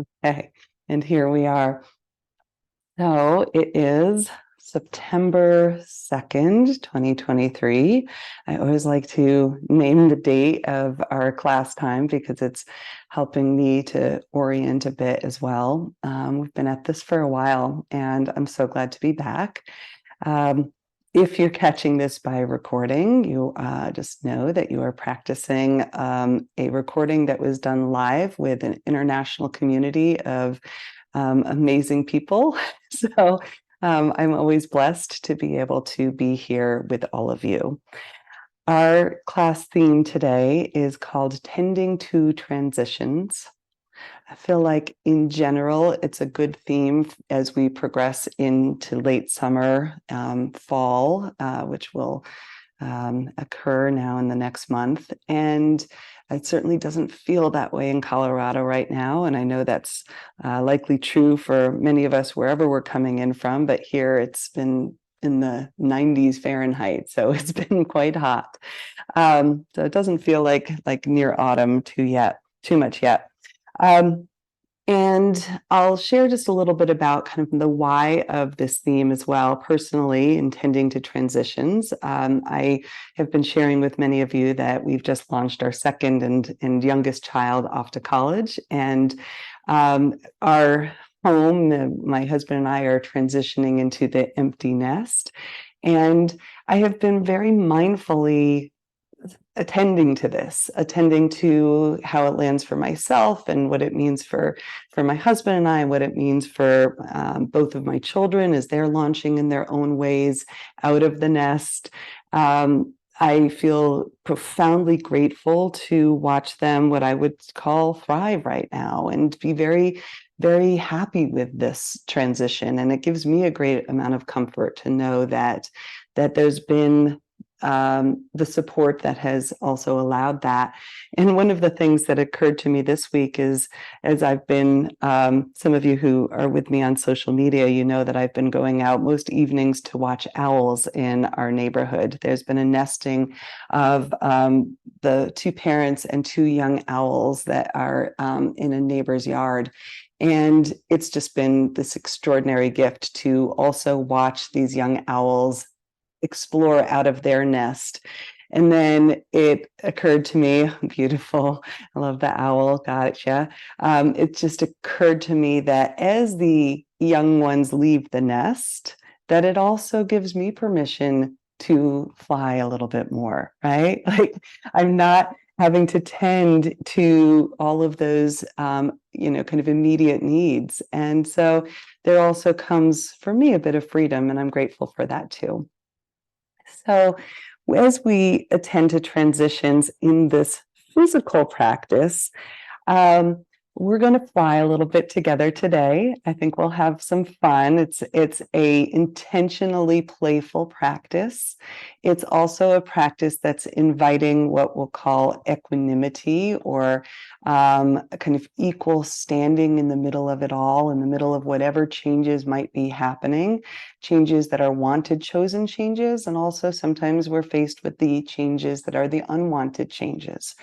Okay, and here we are. So it is September 2nd, 2023. I always like to name the date of our class time because it's helping me to orient a bit as well. We've been at this for a while, and I'm so glad to be back. Um, if you're catching this by recording, you just know that you are practicing a recording that was done live with an international community of amazing people. So I'm always blessed to be able to be here with all of you. Our class theme today is called Tending to Transitions. I feel like in general, it's a good theme as we progress into late summer, fall, which will occur now in the next month. And it certainly doesn't feel that way in Colorado right now. And I know that's likely true for many of us wherever we're coming in from, but here it's been in the 90s Fahrenheit, so it's been quite hot. So it doesn't feel like near autumn too much yet. Um, and I'll share just a little bit about kind of the why of this theme as well, personally intending to transitions. I have been sharing with many of you that we've just launched our second and youngest child off to college. And our home, my husband and I are transitioning into the empty nest. And I have been very mindfully attending to this, attending to how it lands for myself and what it means for my husband and I, and what it means for both of my children as they're launching in their own ways out of the nest. I feel profoundly grateful to watch them, what I would call thrive right now, and be very, very happy with this transition. And it gives me a great amount of comfort to know that there's been the support that has also allowed that. And one of the things that occurred to me this week is, as I've been, some of you who are with me on social media, you know that I've been going out most evenings to watch owls in our neighborhood. There's been a nesting of the two parents and two young owls that are in a neighbor's yard. And it's just been this extraordinary gift to also watch these young owls explore out of their nest. And then it occurred to me, beautiful, I love the owl, gotcha. It just occurred to me that as the young ones leave the nest, that it also gives me permission to fly a little bit more, right? Like I'm not having to tend to all of those, kind of immediate needs. And so there also comes for me a bit of freedom, and I'm grateful for that too. So, as we attend to transitions in this physical practice, um, we're going to fly a little bit together today. I think we'll have some fun. It's a intentionally playful practice. It's also a practice that's inviting what we'll call equanimity, or a kind of equal standing in the middle of it all, in the middle of whatever changes might be happening, changes that are wanted, chosen changes, and also sometimes we're faced with the changes that are the unwanted changes.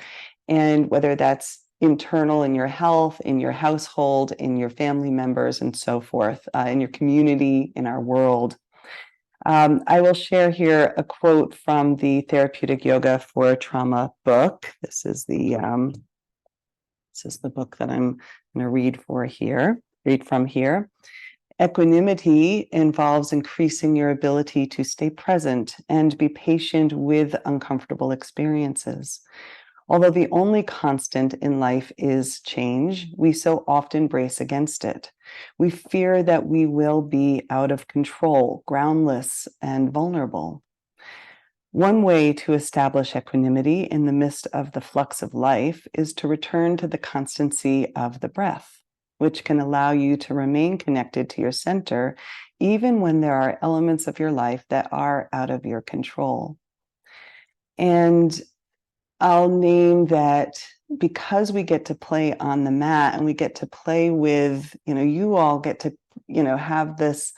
And whether that's internal in your health, in your household, in your family members, and so forth, in your community, in our world. I will share here a quote from the Therapeutic Yoga for Trauma book. This is the book that I'm going to read from here. Equanimity involves increasing your ability to stay present and be patient with uncomfortable experiences. Although the only constant in life is change, we so often brace against it. We fear that we will be out of control, groundless, and vulnerable. One way to establish equanimity in the midst of the flux of life is to return to the constancy of the breath, which can allow you to remain connected to your center, even when there are elements of your life that are out of your control. And I'll name that because we get to play on the mat and we get to play with, you all get to, have this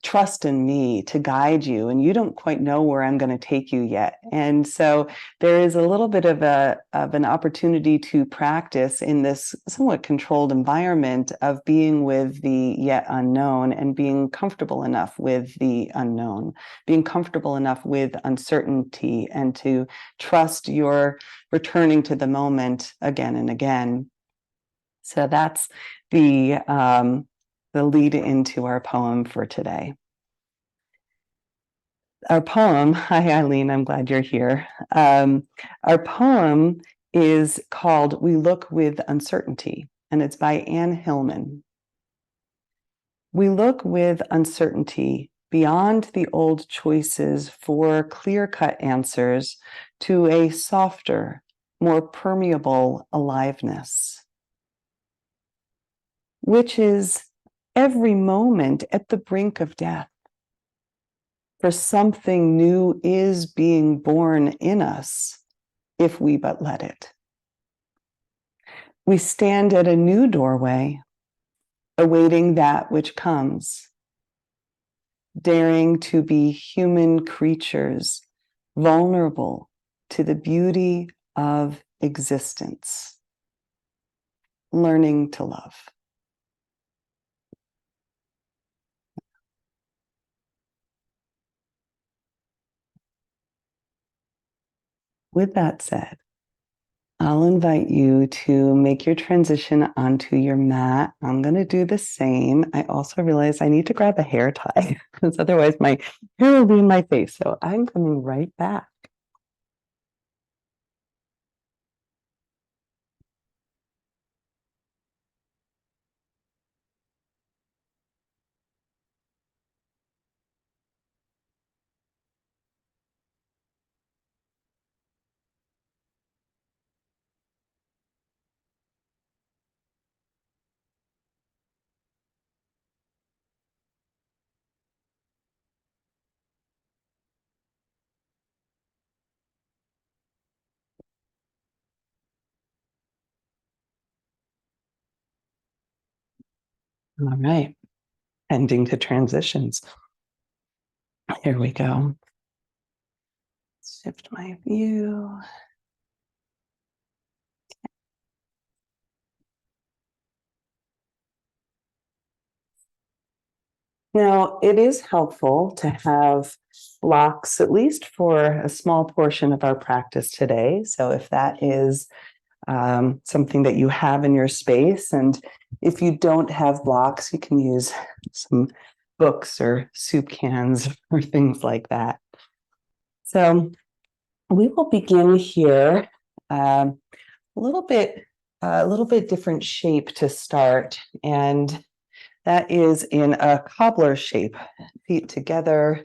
trust in me to guide you, and you don't quite know where I'm going to take you yet. And so there is a little bit of an opportunity to practice in this somewhat controlled environment of being with the yet unknown and being comfortable enough with the unknown, being comfortable enough with uncertainty, and to trust your returning to the moment again and again. So that's the lead into our poem for today. Our poem, hi Eileen, I'm glad you're here. Our poem is called We Look with Uncertainty, and it's by Anne Hillman. We look with uncertainty beyond the old choices for clear-cut answers to a softer, more permeable aliveness, which is every moment at the brink of death. For something new is being born in us if we but let it. We stand at a new doorway, awaiting that which comes, daring to be human creatures, vulnerable to the beauty of existence, learning to love. With that said, I'll invite you to make your transition onto your mat. I'm going to do the same. I also realize I need to grab a hair tie because otherwise my hair will be in my face. So I'm coming right back. All right. Ending to transitions. Here we go. Shift my view. Now, it is helpful to have blocks, at least for a small portion of our practice today. So if that is something that you have in your space, and if you don't have blocks, you can use some books or soup cans or things like that. So we will begin here a little bit different shape to start, and that is in a cobbler shape, feet together,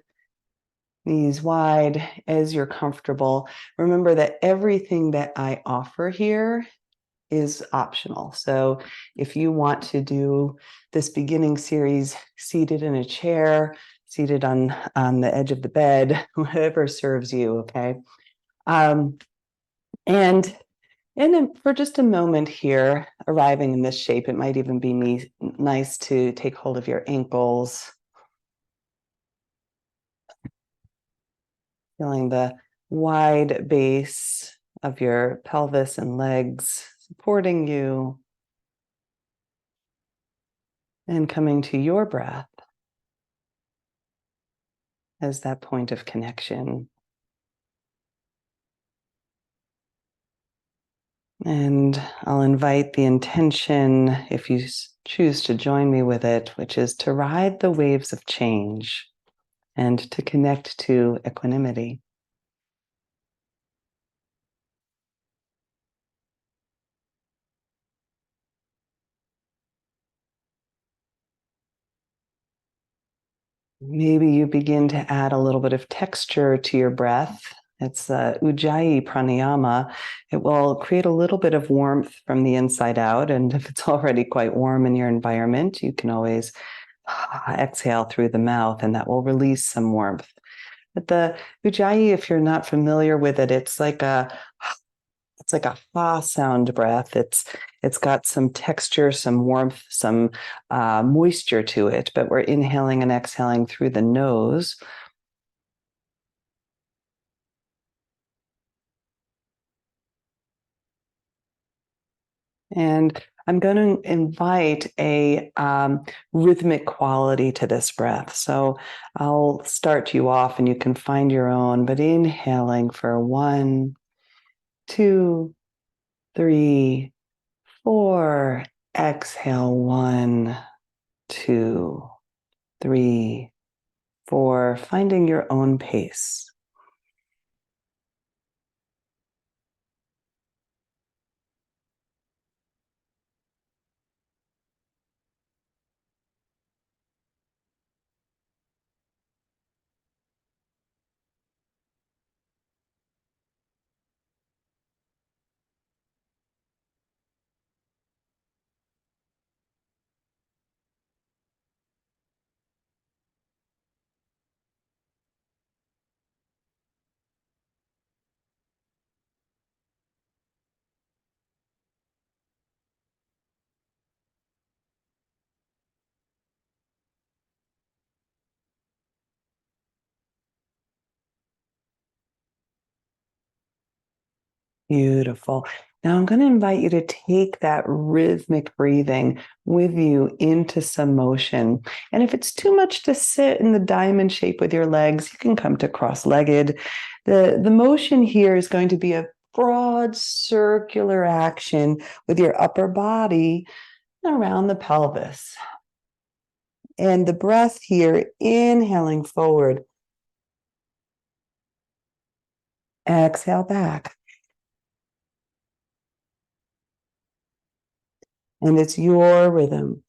knees wide as you're comfortable. Remember that everything that I offer here is optional. So if you want to do this beginning series seated in a chair, seated on the edge of the bed, whatever serves you, okay? And for just a moment here, arriving in this shape, it might even be nice to take hold of your ankles, feeling the wide base of your pelvis and legs supporting you, and coming to your breath as that point of connection. And I'll invite the intention, if you choose to join me with it, which is to ride the waves of change and to connect to equanimity. Maybe you begin to add a little bit of texture to your breath. It's Ujjayi pranayama. It will create a little bit of warmth from the inside out. And if it's already quite warm in your environment, you can always exhale through the mouth, and that will release some warmth. But the Ujjayi, if you're not familiar with it, it's like a It's like a ha sound breath. It's got some texture, some warmth, some moisture to it, but we're inhaling and exhaling through the nose. And I'm going to invite a rhythmic quality to this breath. So I'll start you off and you can find your own, but inhaling for 1, 2, 3, 4. Exhale 1, 2, 3, 4. Finding your own pace. Beautiful. Now I'm going to invite you to take that rhythmic breathing with you into some motion. And if it's too much to sit in the diamond shape with your legs, you can come to cross-legged. The motion here is going to be a broad circular action with your upper body around the pelvis. And the breath here, inhaling forward, exhale back. And it's your rhythm.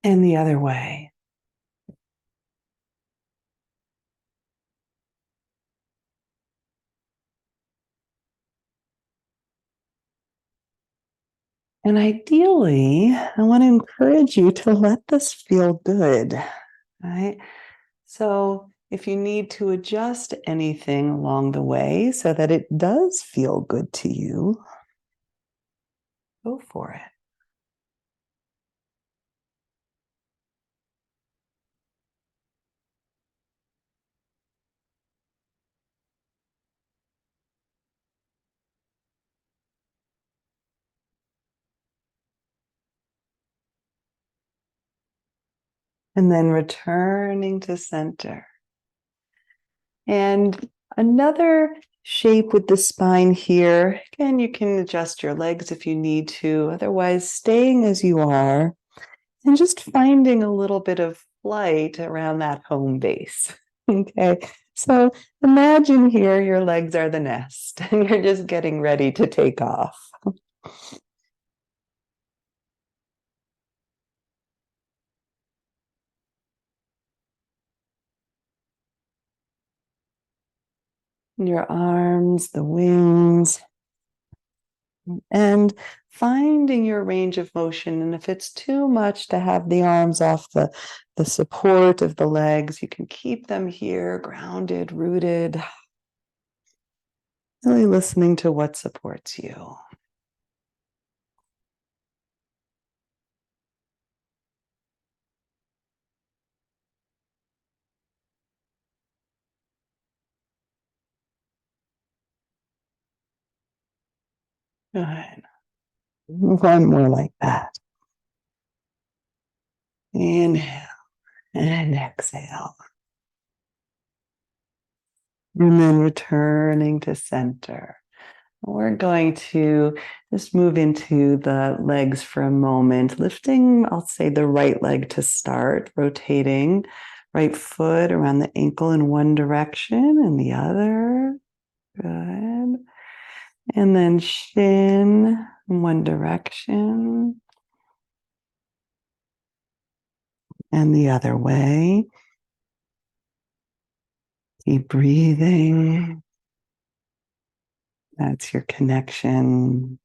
And the other way. And ideally, I want to encourage you to let this feel good, right? So if you need to adjust anything along the way so that it does feel good to you, go for it. And then returning to center. And another shape with the spine here. Again, you can adjust your legs if you need to. Otherwise, staying as you are and just finding a little bit of flight around that home base. Okay. So imagine here your legs are the nest and you're just getting ready to take off. Your arms, the wings, and finding your range of motion. And if it's too much to have the arms off the support of the legs, you can keep them here, grounded, rooted, really listening to what supports you. Good. One more like that. Inhale and exhale. And then returning to center. We're going to just move into the legs for a moment, lifting, I'll say, the right leg to start, rotating right foot around the ankle in one direction and the other. Good. And then shin in one direction and the other way. Keep breathing. That's your connection.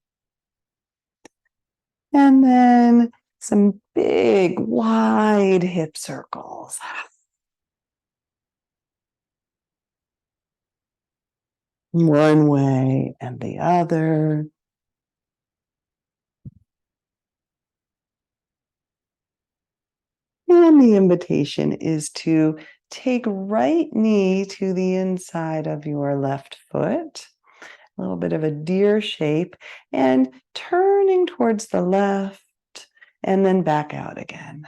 And then some big, wide hip circles. One way and the other. And the invitation is to take right knee to the inside of your left foot, a little bit of a deer shape, and turning towards the left and then back out again.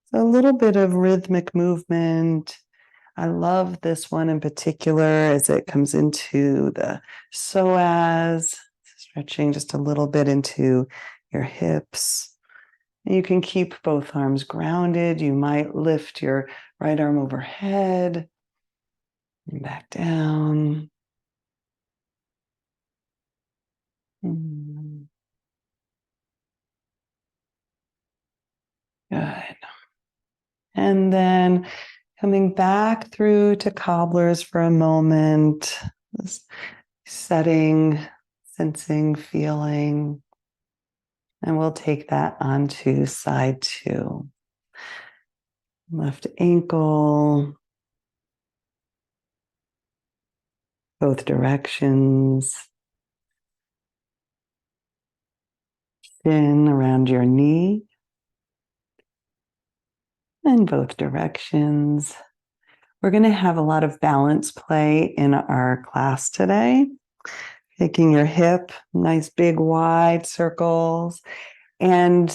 So a little bit of rhythmic movement. I love this one in particular as it comes into the psoas, stretching just a little bit into your hips. And you can keep both arms grounded. You might lift your right arm overhead and back down. Good. And then coming back through to cobblers for a moment, just setting, sensing, feeling. And we'll take that onto side 2. Left ankle, both directions. Shin around your knee. In both directions. We're going to have a lot of balance play in our class today. Taking your hip, nice big wide circles. And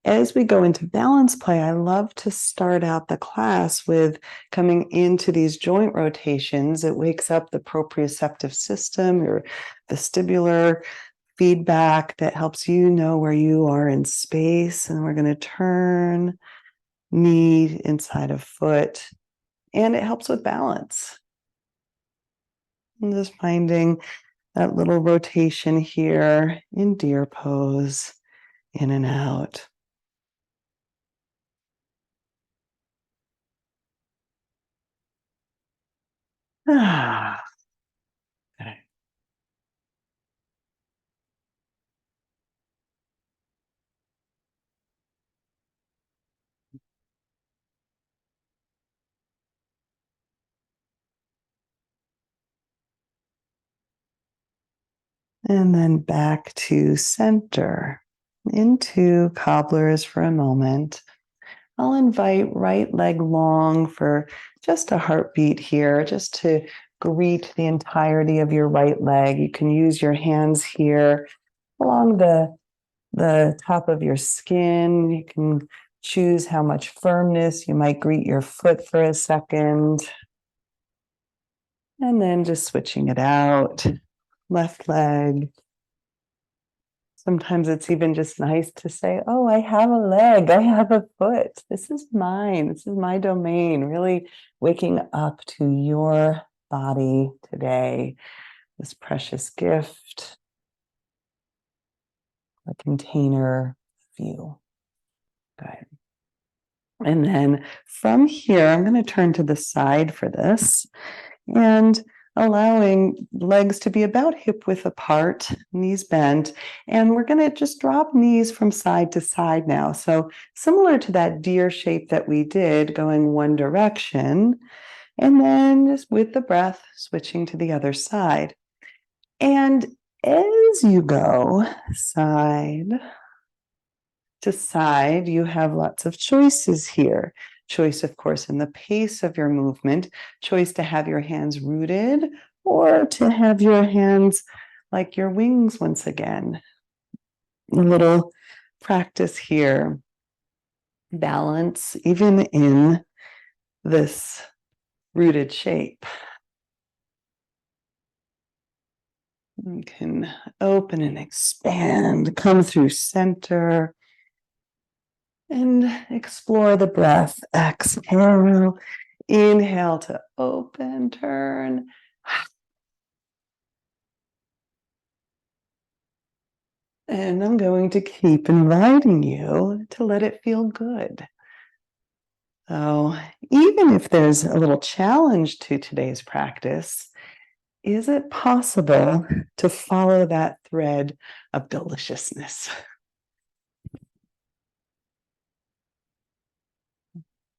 as we go into balance play, I love to start out the class with coming into these joint rotations. It wakes up the proprioceptive system, your vestibular feedback that helps you know where you are in space. And we're going to turn knee inside of foot, and it helps with balance. And just finding that little rotation here in deer pose, in and out. Ah. Okay. And then back to center, into cobblers for a moment. I'll invite right leg long for just a heartbeat here, just to greet the entirety of your right leg. You can use your hands here along the top of your skin. You can choose how much firmness. You might greet your foot for a second. And then just switching it out. Left leg. Sometimes it's even just nice to say, oh, I have a leg, I have a foot. This is mine. This is my domain. Really waking up to your body today, this precious gift, a container of you. Good. And then from here, I'm going to turn to the side for this and allowing legs to be about hip width apart, knees bent. And we're going to just drop knees from side to side now. So similar to that deer shape that we did, going one direction, and then just with the breath, switching to the other side. And as you go side to side, you have lots of choices here. Choice, of course, in the pace of your movement, choice to have your hands rooted or to have your hands like your wings once again. A little practice here. Balance even in this rooted shape. You can open and expand, come through center, and explore the breath. Exhale. Inhale to open, turn. And I'm going to keep inviting you to let it feel good. So, even if there's a little challenge to today's practice, is it possible to follow that thread of deliciousness?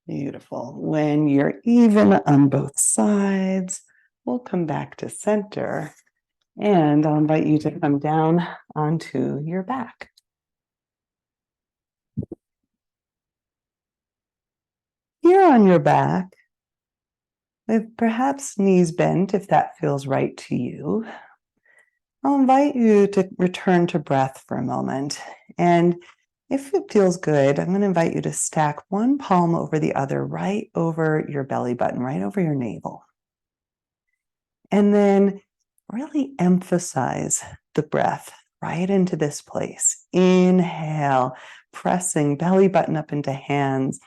Beautiful. When you're even on both sides, we'll come back to center and I'll invite you to come down onto your back. Here on your back, with perhaps knees bent if that feels right to you, I'll invite you to return to breath for a moment. And if it feels good, I'm going to invite you to stack one palm over the other right over your belly button, right over your navel. And then really emphasize the breath right into this place. Inhale, pressing belly button up into hands.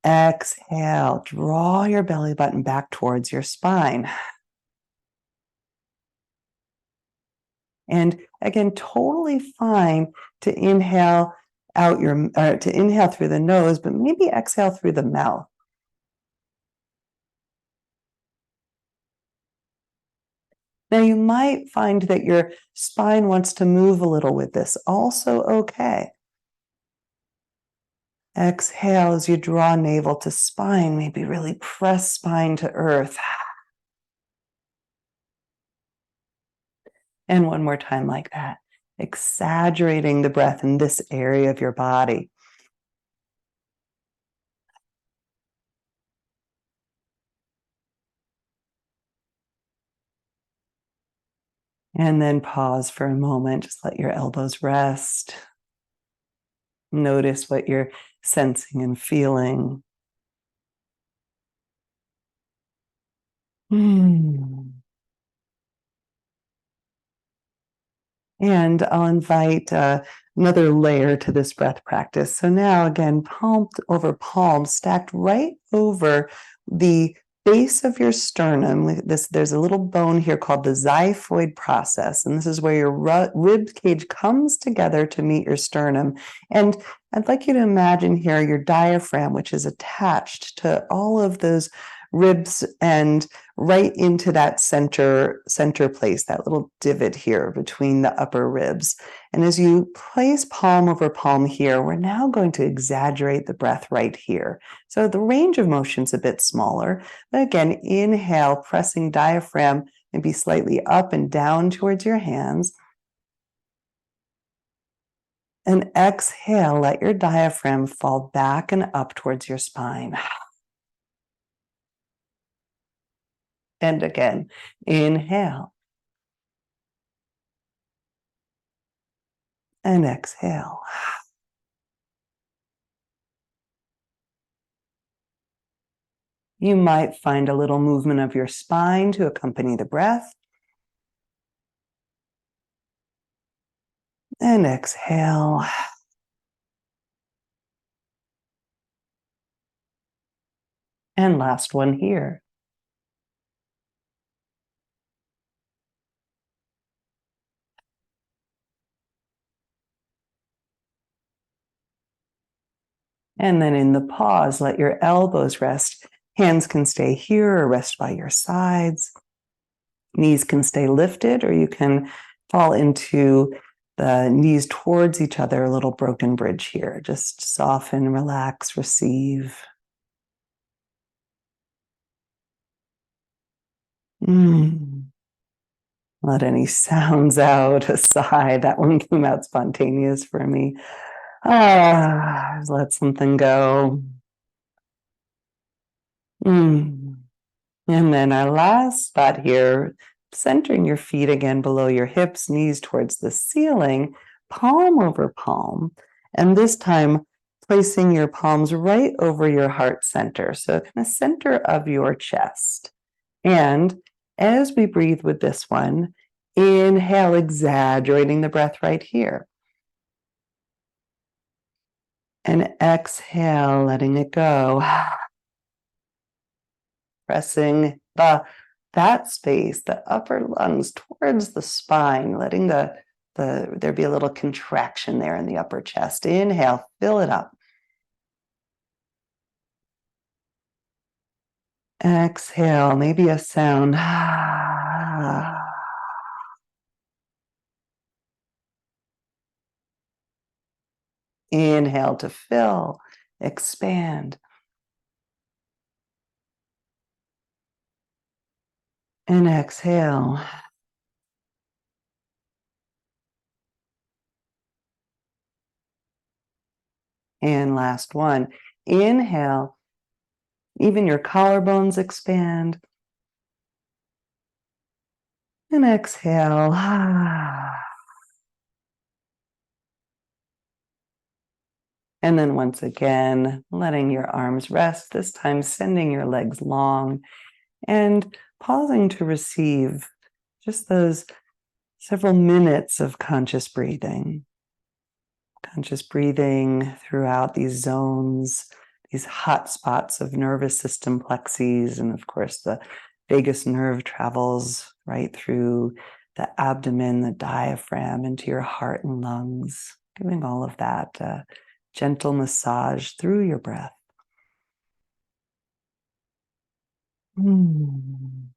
Exhale, draw your belly button back towards your spine. And again, totally fine to inhale to inhale through the nose, but maybe exhale through the mouth. Now you might find that your spine wants to move a little with this. Also okay. Exhale as you draw navel to spine, maybe really press spine to earth. And one more time like that, exaggerating the breath in this area of your body. And then pause for a moment, just let your elbows rest. Notice what you're sensing and feeling. Mm. And I'll invite another layer to this breath practice. So now, again, palm over palm, stacked right over the base of your sternum. There's a little bone here called the xiphoid process, and this is where your rib cage comes together to meet your sternum. And I'd like you to imagine here your diaphragm, which is attached to all of those ribs and right into that center place, that little divot here between the upper ribs. And as you place palm over palm here, we're now going to exaggerate the breath right here. So the range of motion's a bit smaller. But again, inhale, pressing diaphragm maybe slightly up and down towards your hands. And exhale, let your diaphragm fall back and up towards your spine. And again, inhale and exhale. You might find a little movement of your spine to accompany the breath. And exhale. And last one here. And then in the pause, let your elbows rest. Hands can stay here or rest by your sides. Knees can stay lifted, or you can fall into the knees towards each other, a little broken bridge here. Just soften, relax, receive. Let any sounds out, a sigh. That one came out spontaneous for me. Let something go. And then our last spot here, centering your feet again below your hips, knees towards the ceiling, palm over palm. And this time, placing your palms right over your heart center. So kind of center of your chest. And as we breathe with this one, inhale, exaggerating the breath right here. And exhale, letting it go. Pressing that space, the upper lungs towards the spine, letting there be a little contraction there in the upper chest. Inhale, fill it up. Exhale, maybe a sound. Inhale to fill, expand, and exhale. And last one. Inhale, even your collarbones expand. And exhale. And then once again, letting your arms rest, this time sending your legs long and pausing to receive just those several minutes of conscious breathing. Conscious breathing throughout these zones, these hot spots of nervous system plexes. And of course, the vagus nerve travels right through the abdomen, the diaphragm, into your heart and lungs, giving all of that gentle massage through your breath. And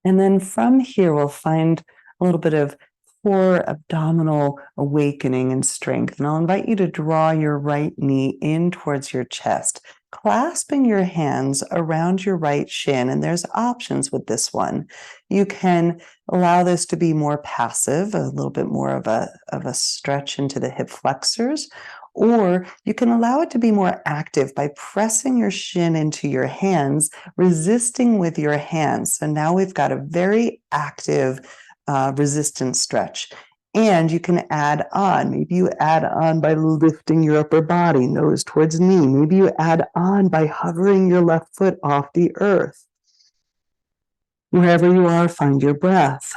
then from here, we'll find a little bit of core abdominal awakening and strength. And I'll invite you to draw your right knee in towards your chest, clasping your hands around your right shin. And there's options with this one. You can allow this to be more passive, a little bit more of a stretch into the hip flexors, or you can allow it to be more active by pressing your shin into your hands, resisting with your hands. So now we've got a very active resistance stretch. And you can add on. Maybe you add on by lifting your upper body, nose towards knee. Maybe you add on by hovering your left foot off the earth. Wherever you are, find your breath.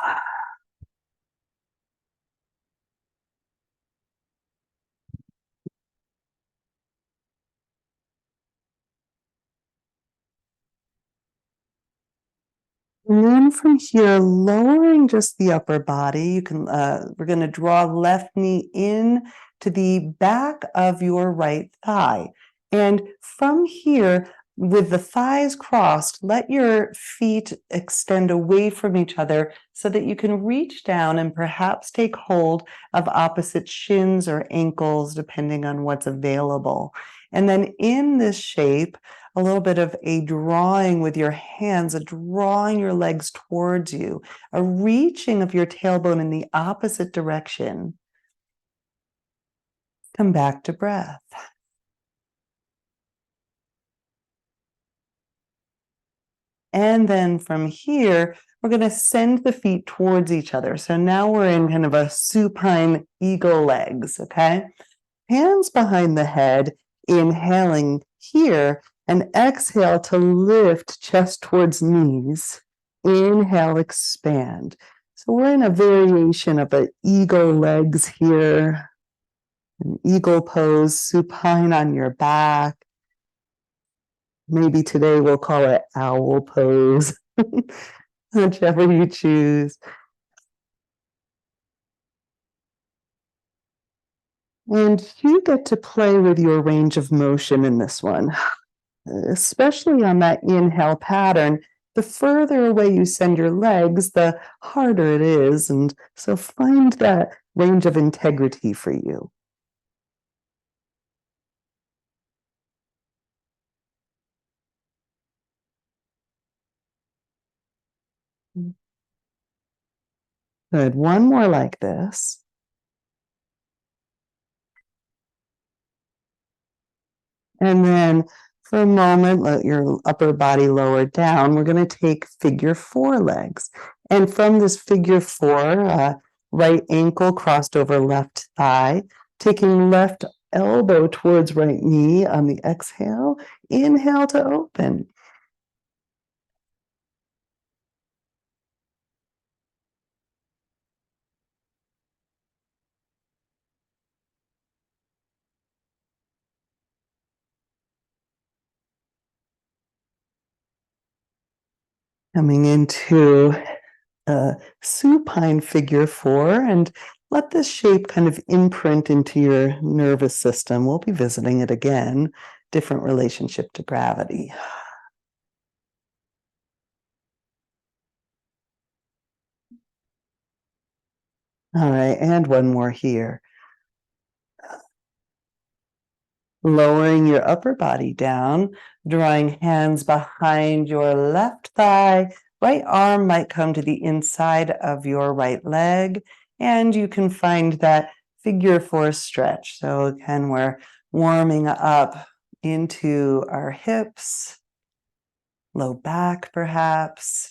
And then from here, lowering just the upper body, you can. We're going to draw left knee in to the back of your right thigh. And from here, with the thighs crossed, let your feet extend away from each other so that you can reach down and perhaps take hold of opposite shins or ankles, depending on what's available. And then in this shape, a little bit of a drawing with your hands, a drawing your legs towards you, a reaching of your tailbone in the opposite direction. Come back to breath. And then from here, we're going to send the feet towards each other. So now we're in kind of a supine eagle legs, okay? Hands behind the head, inhaling here, and exhale to lift chest towards knees. Inhale, expand. So we're in a variation of an eagle legs here, an eagle pose, supine on your back. Maybe today we'll call it owl pose, whichever you choose. And you get to play with your range of motion in this one, especially on that inhale pattern. The further away you send your legs, the harder it is. And so find that range of integrity for you. Good. One more like this. And then for a moment, let your upper body lower down. We're going to take figure four legs. And from this figure four, right ankle crossed over left thigh, taking left elbow towards right knee on the exhale. Inhale to open. Coming into supine figure four, and let this shape kind of imprint into your nervous system. We'll be visiting it again. different relationship to gravity. All right, and one more here. Lowering your upper body down, drawing hands behind your left thigh. Right arm might come to the inside of your right leg, and you can find that figure four stretch. So again, we're warming up into our hips, low back perhaps.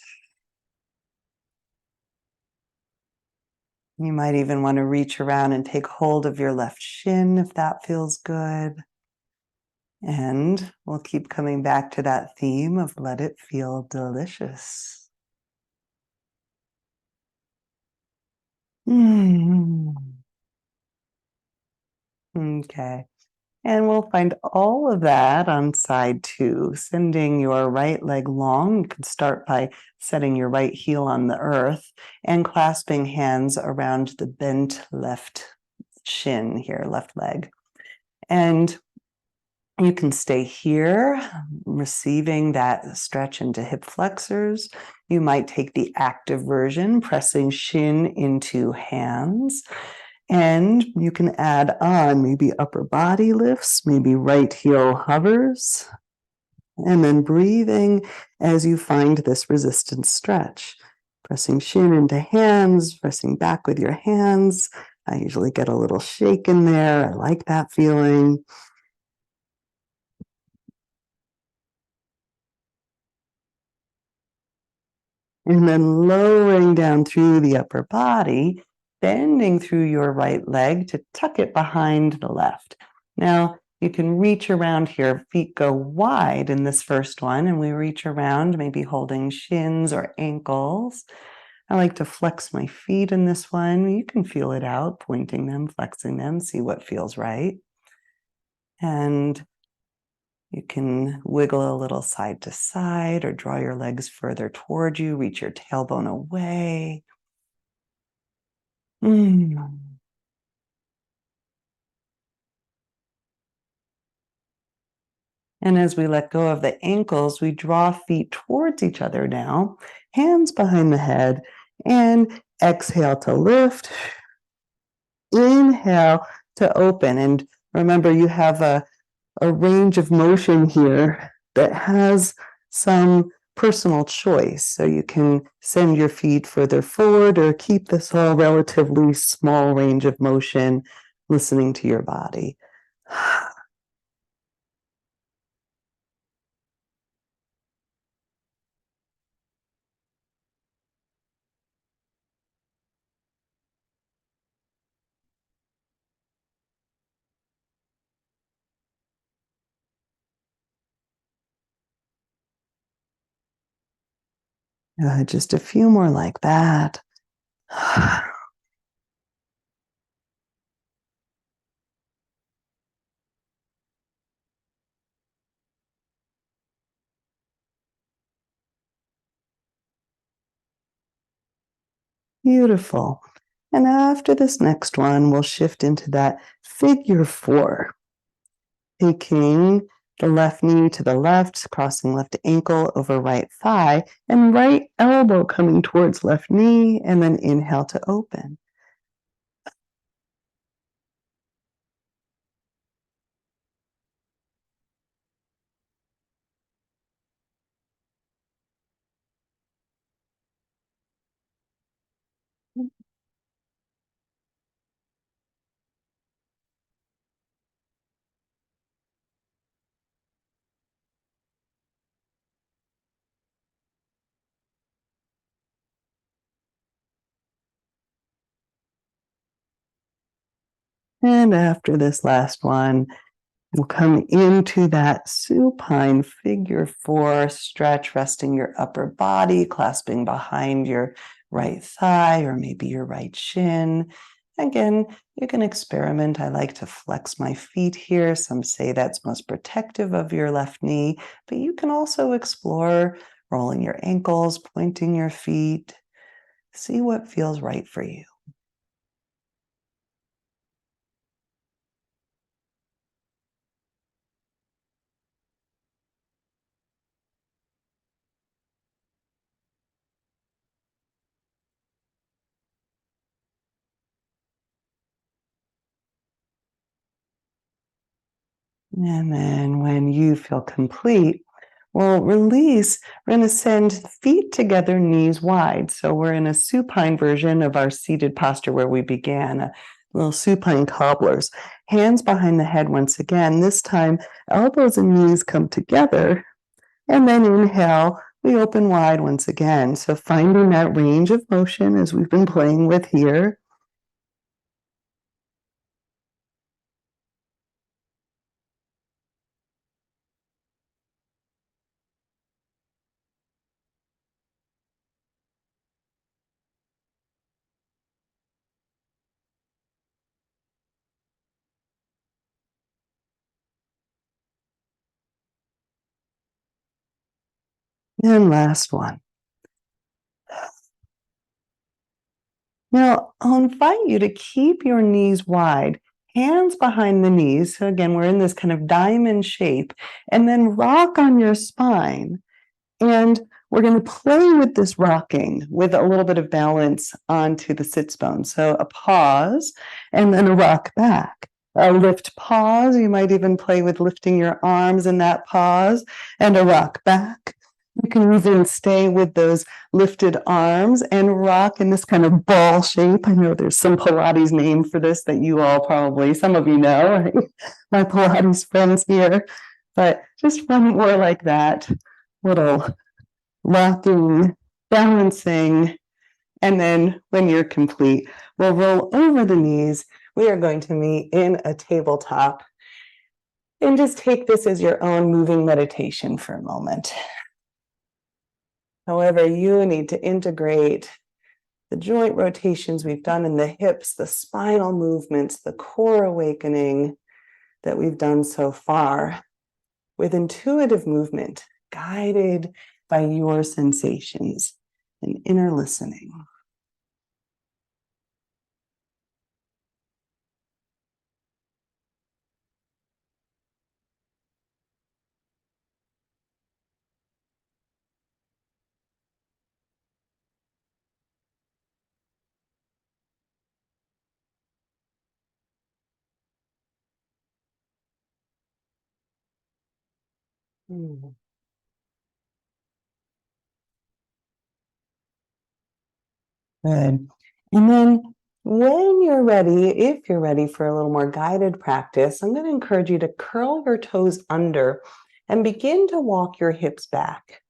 You might even want to reach around and take hold of your left shin if that feels good. And we'll keep coming back to that theme of let it feel delicious. Mm. Okay. And we'll find all of that on side two, sending your right leg long. You can start by setting your right heel on the earth and clasping hands around the bent left shin here, left leg. And you can stay here, receiving that stretch into hip flexors. You might take the active version, pressing shin into hands. And you can add on maybe upper body lifts, maybe right heel hovers, and then breathing as you find this resistance stretch. Pressing shin into hands, pressing back with your hands. I usually get a little shake in there. I like that feeling. And then lowering down through the upper body, bending through your right leg to tuck it behind the left. Now, you can reach around here. Feet go wide in this first one, and we reach around, maybe holding shins or ankles. I like to flex my feet in this one. You can feel it out, pointing them, flexing them, see what feels right. And you can wiggle a little side to side or draw your legs further toward you, reach your tailbone away. Mm. And as we let go of the ankles, we draw feet towards each other now, hands behind the head, and exhale to lift. Inhale to open. And remember, you have a range of motion here that has some personal choice. So you can send your feet further forward or keep this all relatively small range of motion, listening to your body. Just a few more like that. Beautiful. And after this next one, we'll shift into that figure four, taking the left knee to the left, crossing left ankle over right thigh, and right elbow coming towards left knee, and then inhale to open. And after this last one, we'll come into that supine figure four stretch, resting your upper body, clasping behind your right thigh or maybe your right shin. Again, you can experiment. I like to flex my feet here. Some say that's most protective of your left knee, but you can also explore rolling your ankles, pointing your feet. See what feels right for you. And then when you feel complete, we'll release. We're going to send feet together, knees wide. So we're in a supine version of our seated posture where we began, a little supine cobblers. Hands behind the head once again. This time, elbows and knees come together. And then inhale, we open wide once again. So finding that range of motion as we've been playing with here. And last one. Now, I'll invite you to keep your knees wide, hands behind the knees. So again, we're in this kind of diamond shape, and then rock on your spine. And we're going to play with this rocking with a little bit of balance onto the sits bone. So a pause and then a rock back. A lift pause. You might even play with lifting your arms in that pause and a rock back. You can even stay with those lifted arms and rock in this kind of ball shape. I know there's some Pilates name for this that you all probably, some of you know, right? My Pilates friends here. But just one more like that, little rocking, balancing. And then when you're complete, we'll roll over the knees. We are going to meet in a tabletop. And just take this as your own moving meditation for a moment. However, you need to integrate the joint rotations we've done in the hips, the spinal movements, the core awakening that we've done so far with intuitive movement, guided by your sensations and inner listening. Mm. Good. And then when you're ready, if you're ready for a little more guided practice, I'm going to encourage you to curl your toes under and begin to walk your hips back.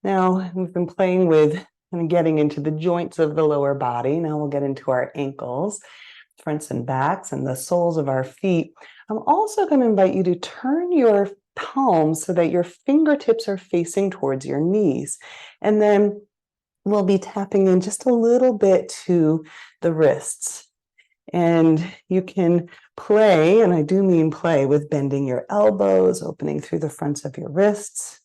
Now, we've been playing with and getting into the joints of the lower body. Now we'll get into our ankles, fronts and backs, and the soles of our feet. I'm also going to invite you to turn your palms so that your fingertips are facing towards your knees. And then we'll be tapping in just a little bit to the wrists. And you can play, and I do mean play, with bending your elbows, opening through the fronts of your wrists.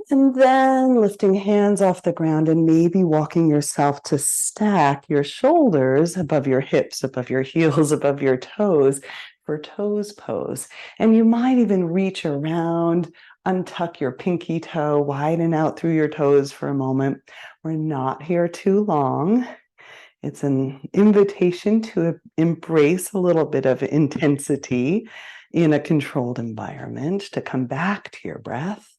And then lifting hands off the ground and maybe walking yourself to stack your shoulders above your hips, above your heels, above your toes for toes pose. And you might even reach around, untuck your pinky toe, widen out through your toes for a moment. We're not here too long. It's an invitation to embrace a little bit of intensity in a controlled environment, to come back to your breath.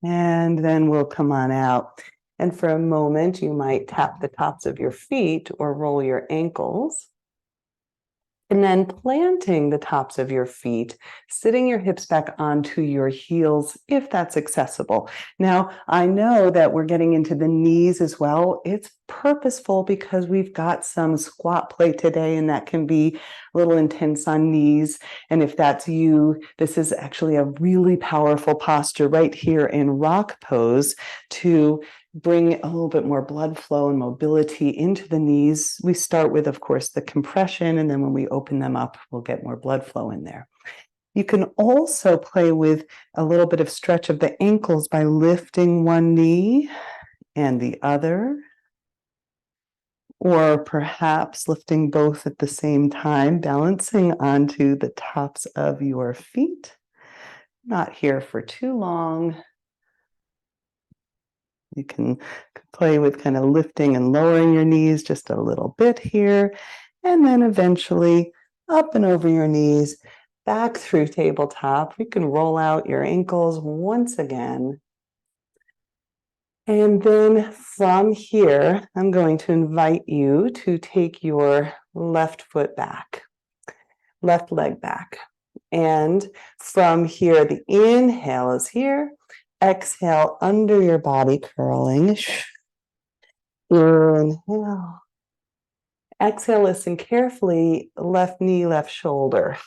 And then we'll come on out. And for a moment, you might tap the tops of your feet or roll your ankles. And then planting the tops of your feet, sitting your hips back onto your heels, if that's accessible. Now, I know that we're getting into the knees as well. It's purposeful because we've got some squat play today, and that can be a little intense on knees. And if that's you, this is actually a really powerful posture right here in rock pose to bring a little bit more blood flow and mobility into the knees. We start with, of course, the compression, and then when we open them up, we'll get more blood flow in there. You can also play with a little bit of stretch of the ankles by lifting one knee and the other, or perhaps lifting both at the same time, balancing onto the tops of your feet. Not here for too long. You can play with kind of lifting and lowering your knees just a little bit here, and then eventually up and over your knees, back through tabletop. You can roll out your ankles once again. And then from here, I'm going to invite you to take your left foot back, left leg back. And from here, the inhale is here. Exhale under your body, curling. Inhale. Exhale, listen carefully. Left knee, left shoulder.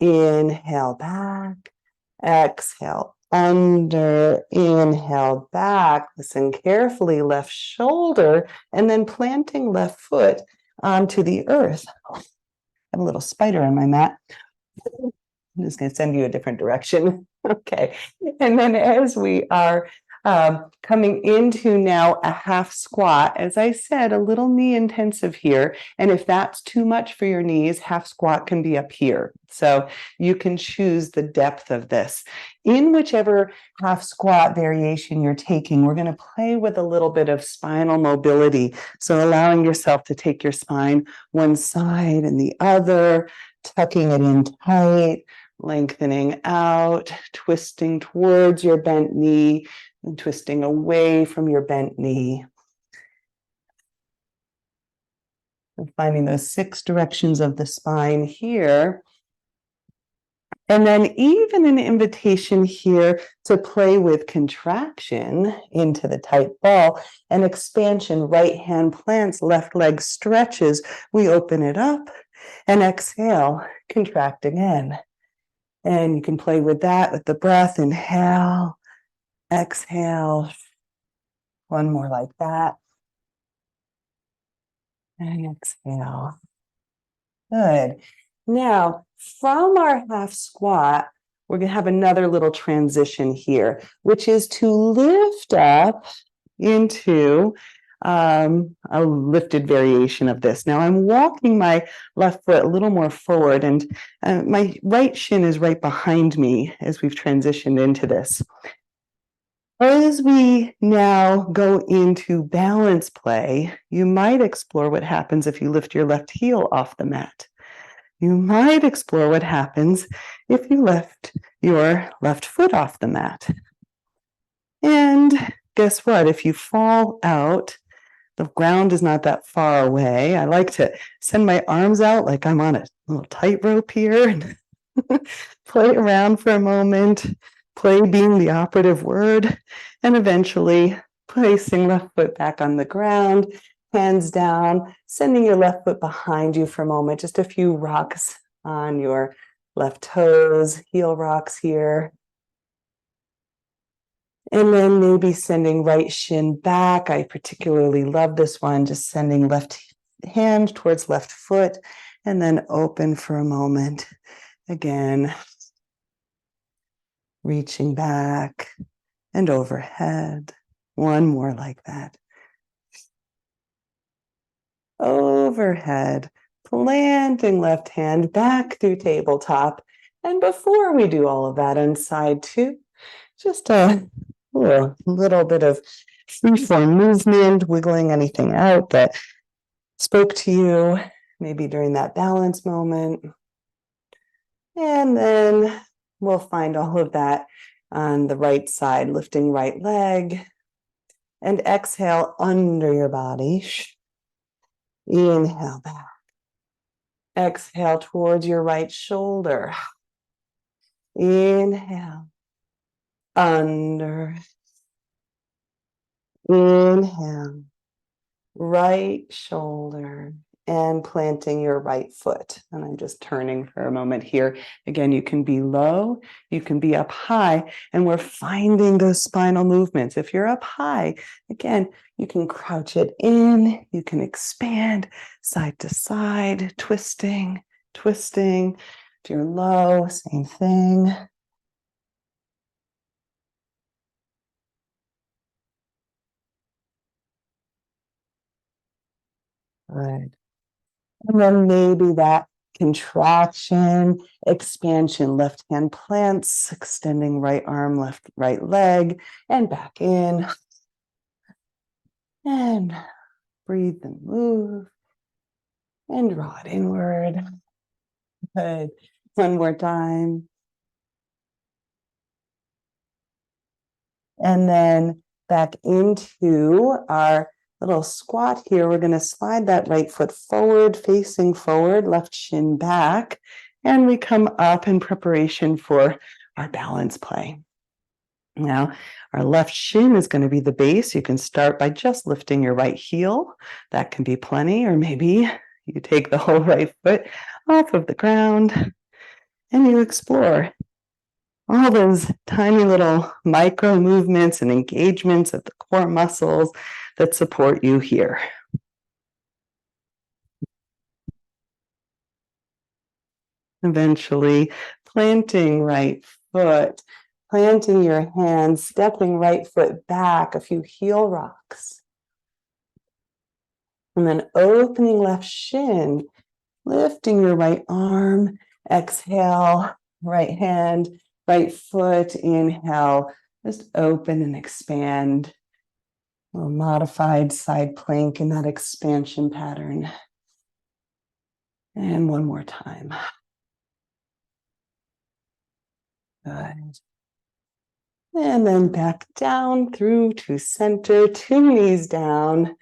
Inhale back. Exhale under. Inhale back. Listen carefully. Left shoulder. And then planting left foot onto the earth. I have a little spider on my mat. I'm just going to send you a different direction. Okay. And then as we are coming into now a half squat, as I said, a little knee intensive here. And if that's too much for your knees, half squat can be up here. So you can choose the depth of this. In whichever half squat variation you're taking, we're going to play with a little bit of spinal mobility. So allowing yourself to take your spine one side and the other, tucking it in tight, lengthening out, twisting towards your bent knee, and twisting away from your bent knee. And finding those 6 directions of the spine here. And then even an invitation here to play with contraction into the tight ball and expansion, right hand plants, left leg stretches. We open it up and exhale, contract again. And you can play with that with the breath. Inhale, exhale. One more like that. And exhale. Good. Now, from our half squat, we're going to have another little transition here, which is to lift up into a lifted variation of this. Now, I'm walking my left foot a little more forward, and my right shin is right behind me as we've transitioned into this. As we now go into balance play, you might explore what happens if you lift your left heel off the mat. You might explore what happens if you lift your left foot off the mat. And guess what? If you fall out, the ground is not that far away. I like to send my arms out like I'm on a little tightrope here and play around for a moment, play being the operative word, and eventually placing left foot back on the ground, hands down, sending your left foot behind you for a moment, just a few rocks on your left toes, heel rocks here. And then maybe sending right shin back. I particularly love this one, just sending left hand towards left foot and then open for a moment. Again, reaching back and overhead. One more like that. Overhead, planting left hand back through tabletop. And before we do all of that on side 2, just a little bit of freeform movement, wiggling anything out that spoke to you, maybe during that balance moment. And then we'll find all of that on the right side, lifting right leg. And exhale under your body. Inhale back. Exhale towards your right shoulder. Inhale. Under. Inhale. Right shoulder. And planting your right foot. And I'm just turning for a moment here. Again, you can be low, you can be up high, and we're finding those spinal movements. If you're up high, again, you can crouch it in, you can expand side to side, twisting, twisting. If you're low, same thing. Good. And then maybe that contraction, expansion, left hand plants, extending right arm, right leg, and back in. And breathe and move. And draw it inward. Good. One more time. And then back into our little squat here. We're going to slide that right foot forward, facing forward, left shin back. And we come up in preparation for our balance play. Now, our left shin is going to be the base. You can start by just lifting your right heel. That can be plenty, or maybe you take the whole right foot off of the ground and you explore all those tiny little micro movements and engagements of the core muscles that support you here. Eventually, planting right foot, planting your hands, stepping right foot back, a few heel rocks. And then opening left shin, lifting your right arm, exhale, right hand, right foot, inhale, just open and expand. A little modified side plank in that expansion pattern. And one more time. Good. And then back down through to center, 2 knees down.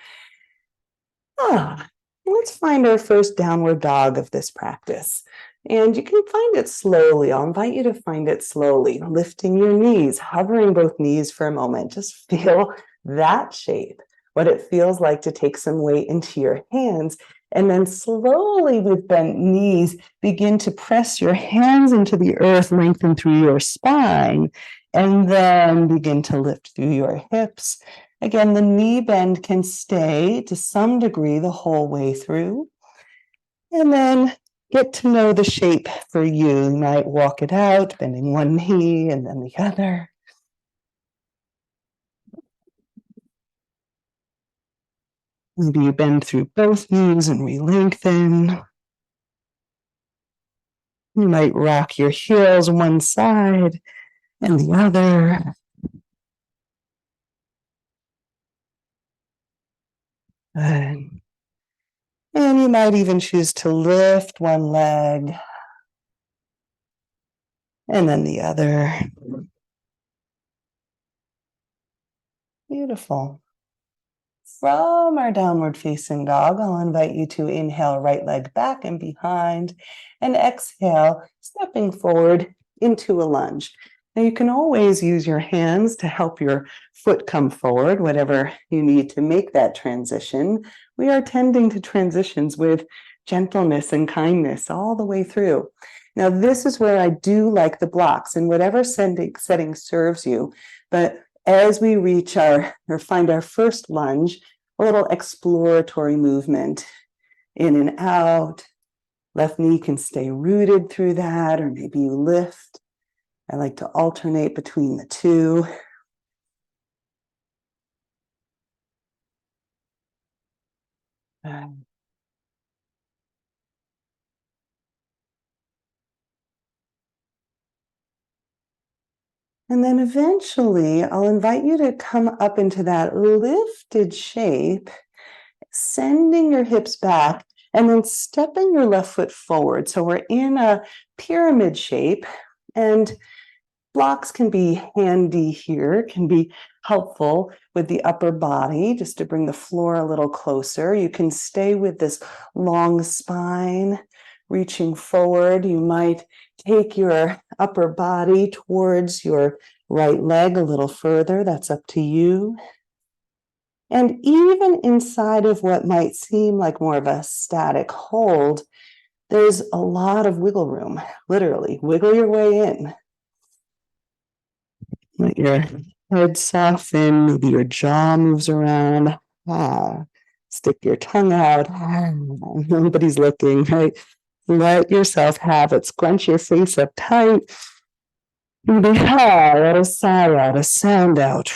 Let's find our first downward dog of this practice. And you can find it slowly. I'll invite you to find it slowly, lifting your knees, hovering both knees for a moment. Just feel that shape, what it feels like to take some weight into your hands. And then slowly with bent knees, begin to press your hands into the earth, lengthen through your spine, and then begin to lift through your hips. Again, the knee bend can stay to some degree the whole way through. And then get to know the shape for you. You might walk it out, bending one knee and then the other. Maybe you bend through both knees and re-lengthen. You might rock your heels one side and the other. Good. And you might even choose to lift one leg and then the other. Beautiful. From our downward facing dog, I'll invite you to inhale, right leg back and behind, and exhale, stepping forward into a lunge. Now you can always use your hands to help your foot come forward, whatever you need to make that transition. We are tending to transitions with gentleness and kindness all the way through. Now, this is where I do like the blocks in whatever setting serves you, but as we reach or find our first lunge, a little exploratory movement in and out. Left knee can stay rooted through that, or maybe you lift. I like to alternate between the two. And then eventually, I'll invite you to come up into that lifted shape, sending your hips back, and then stepping your left foot forward. So we're in a pyramid shape, and blocks can be handy here, can be helpful with the upper body, just to bring the floor a little closer. You can stay with this long spine, reaching forward. You might take your upper body towards your right leg a little further. That's up to you. And even inside of what might seem like more of a static hold, there's a lot of wiggle room, literally. Wiggle your way in. Let your head soften, maybe your jaw moves around. Stick your tongue out. Nobody's looking, right? Let yourself have it. Scrunch your face up tight. And let a sigh out, a sound out.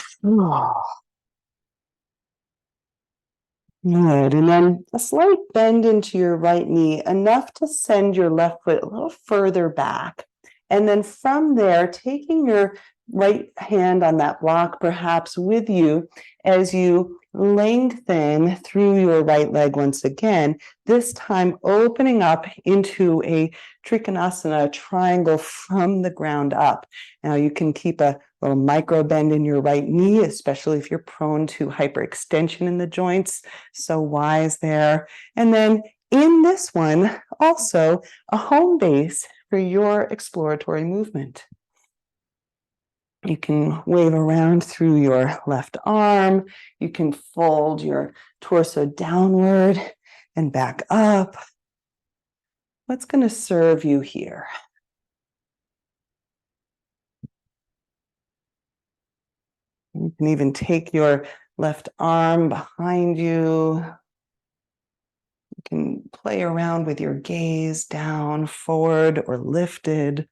Good. And then a slight bend into your right knee, enough to send your left foot a little further back. And then from there, taking your right hand on that block, perhaps with you, as you lengthen through your right leg once again, this time opening up into a Trikonasana triangle from the ground up. Now you can keep a little micro bend in your right knee, especially if you're prone to hyperextension in the joints. So wise there. And then in this one, also a home base for your exploratory movement. You can wave around through your left arm. You can fold your torso downward and back up. What's going to serve you here? You can even take your left arm behind you. You can play around with your gaze down, forward, or lifted.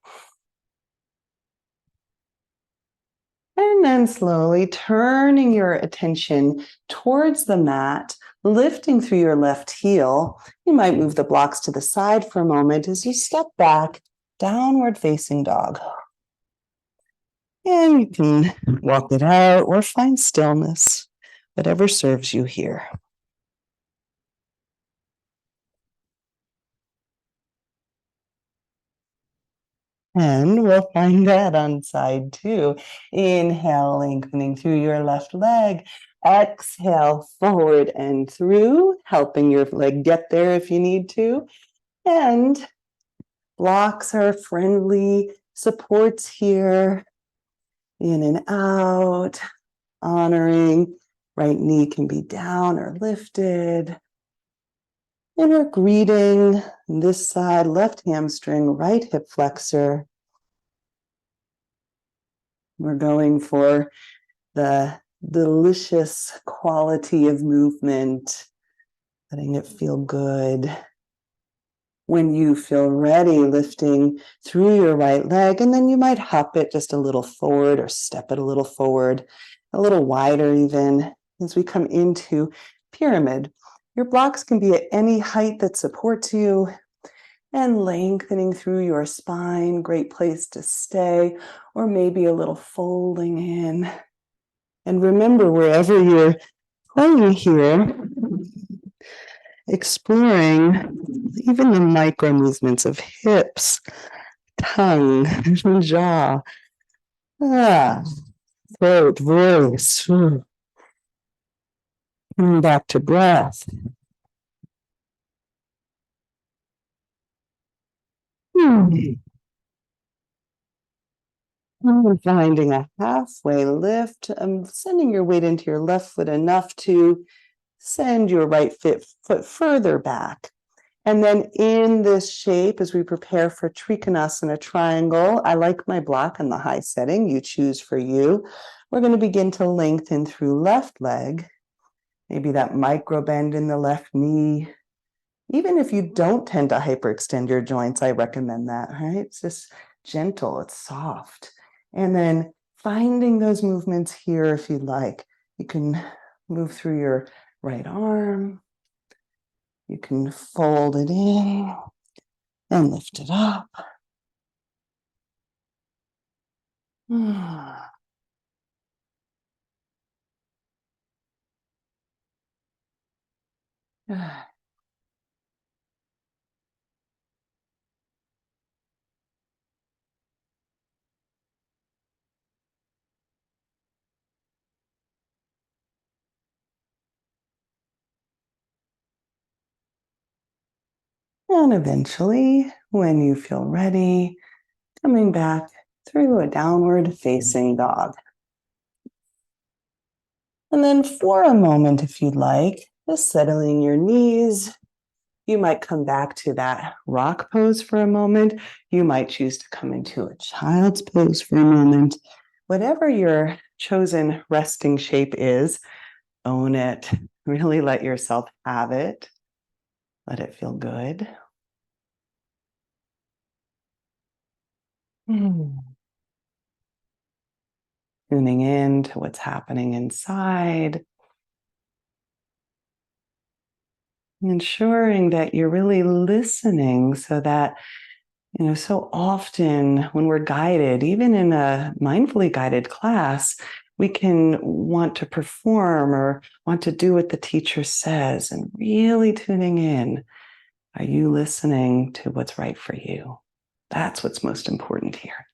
And then slowly turning your attention towards the mat, lifting through your left heel. You might move the blocks to the side for a moment as you step back, downward facing dog. And you can walk it out or find stillness, whatever serves you here. And we'll find that on side two. Inhale, lengthening through your left leg. Exhale, forward and through, helping your leg get there if you need to. And blocks are friendly supports here. In and out, honoring. Right knee can be down or lifted. Inner greeting, this side, left hamstring, right hip flexor. We're going for the delicious quality of movement, letting it feel good. When you feel ready, lifting through your right leg, and then you might hop it just a little forward or step it a little forward, a little wider even, as we come into pyramid. Your blocks can be at any height that supports you, and lengthening through your spine, great place to stay, or maybe a little folding in. And remember, wherever you're playing here, exploring even the micro movements of hips, tongue, jaw, throat, voice, coming back to breath. And finding a halfway lift, sending your weight into your left foot enough to send your right foot further back. And then in this shape, as we prepare for Trikonasana triangle, I like my block on the high setting. You choose for you. We're going to begin to lengthen through left leg, maybe that micro bend in the left knee. Even if you don't tend to hyperextend your joints, I recommend that, right? It's just gentle, it's soft. And then finding those movements here if you'd like. You can move through your right arm. You can fold it in and lift it up. And eventually, when you feel ready, coming back through a downward facing dog. And then for a moment, if you'd like, just settling your knees. You might come back to that rock pose for a moment. You might choose to come into a child's pose for a moment. Whatever your chosen resting shape is, own it. Really let yourself have it. Let it feel good. Tuning in to what's happening inside. ensuring that you're really listening so that, so often when we're guided, even in a mindfully guided class, we can want to perform or want to do what the teacher says, and really tuning in. Are you listening to what's right for you? That's what's most important here.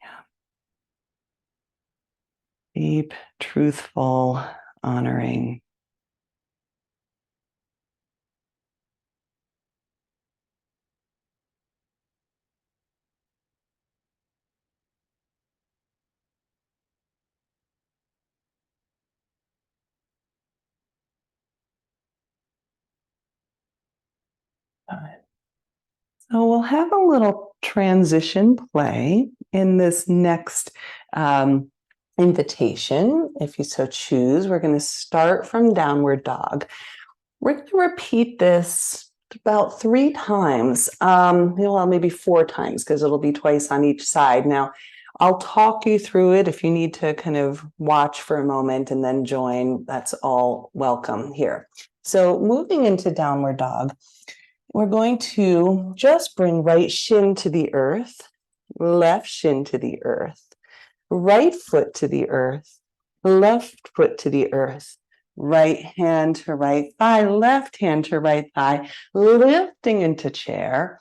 Yeah. Deep, truthful, honoring. So we'll have a little transition play in this next invitation, if you so choose. We're going to start from downward dog. We're going to repeat this about 3 times, well, maybe 4 times, because it'll be twice on each side. Now, I'll talk you through it. If you need to kind of watch for a moment and then join, that's all welcome here. So moving into downward dog, we're going to just bring right shin to the earth, left shin to the earth, right foot to the earth, left foot to the earth, right hand to right thigh, left hand to right thigh, lifting into chair.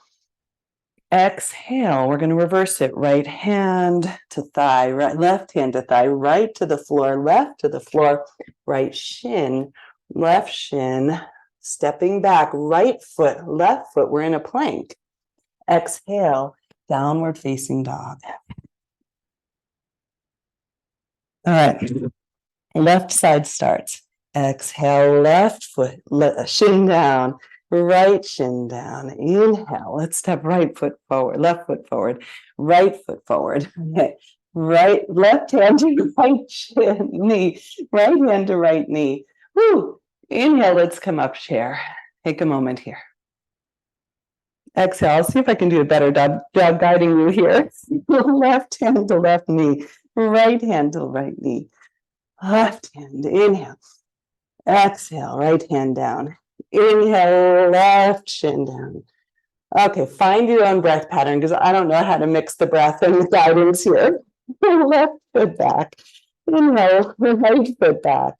Exhale, we're going to reverse it. Right hand to thigh, right, left hand to thigh, right to the floor, left to the floor, right shin, left shin, stepping back, right foot, left foot. We're in a plank. Exhale, downward facing dog. All right, left side starts. Exhale, left foot, shin down, right shin down. Inhale, let's step right foot forward, left foot forward, right foot forward. Okay. Right, left hand to right shin, knee, right hand to right knee. Woo. Inhale, let's come up chair. Take a moment here. Exhale, I'll see if I can do a better job guiding you here. Left hand to left knee, right hand to right knee. Left hand, inhale. Exhale, right hand down. Inhale, left shin down. Okay, find your own breath pattern, because I don't know how to mix the breath and the guidance here. Left foot back. Inhale, right foot back.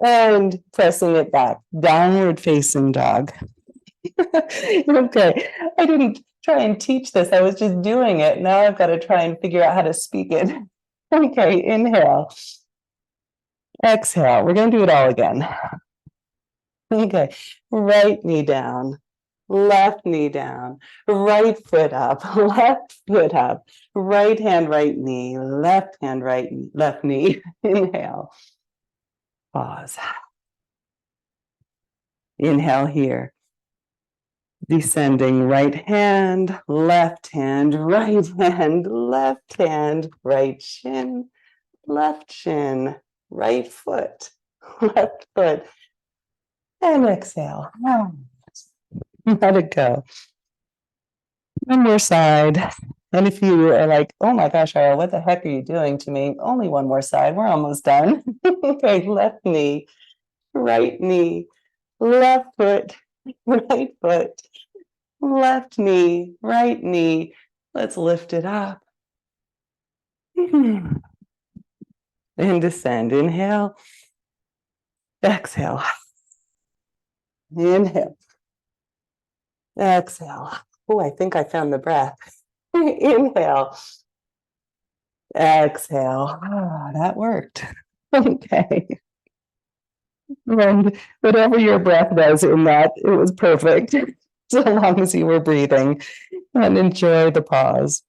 And pressing it back. Downward facing dog. Okay, I didn't try and teach this. I was just doing it. Now I've got to try and figure out how to speak it. Okay, inhale. Exhale. We're going to do it all again. Okay, right knee down, left knee down, right foot up, left foot up, right hand, right knee, left hand, right, left knee. Inhale. Pause. Inhale here. Descending, right hand, left hand, right hand, left hand, right shin, right foot, left foot, and exhale. Let it go. One more side. And if you are like, oh my gosh, Ira, what the heck are you doing to me? Only one more side. We're almost done. Okay, left knee, left foot, right foot, left knee, right knee. Let's lift it up. And descend. Inhale. Exhale. Inhale. Exhale. Oh, I think I found the breath. Inhale. Exhale. Ah, that worked. Okay. And whatever your breath does in that, it was perfect. So long as you were breathing, and enjoy the pause.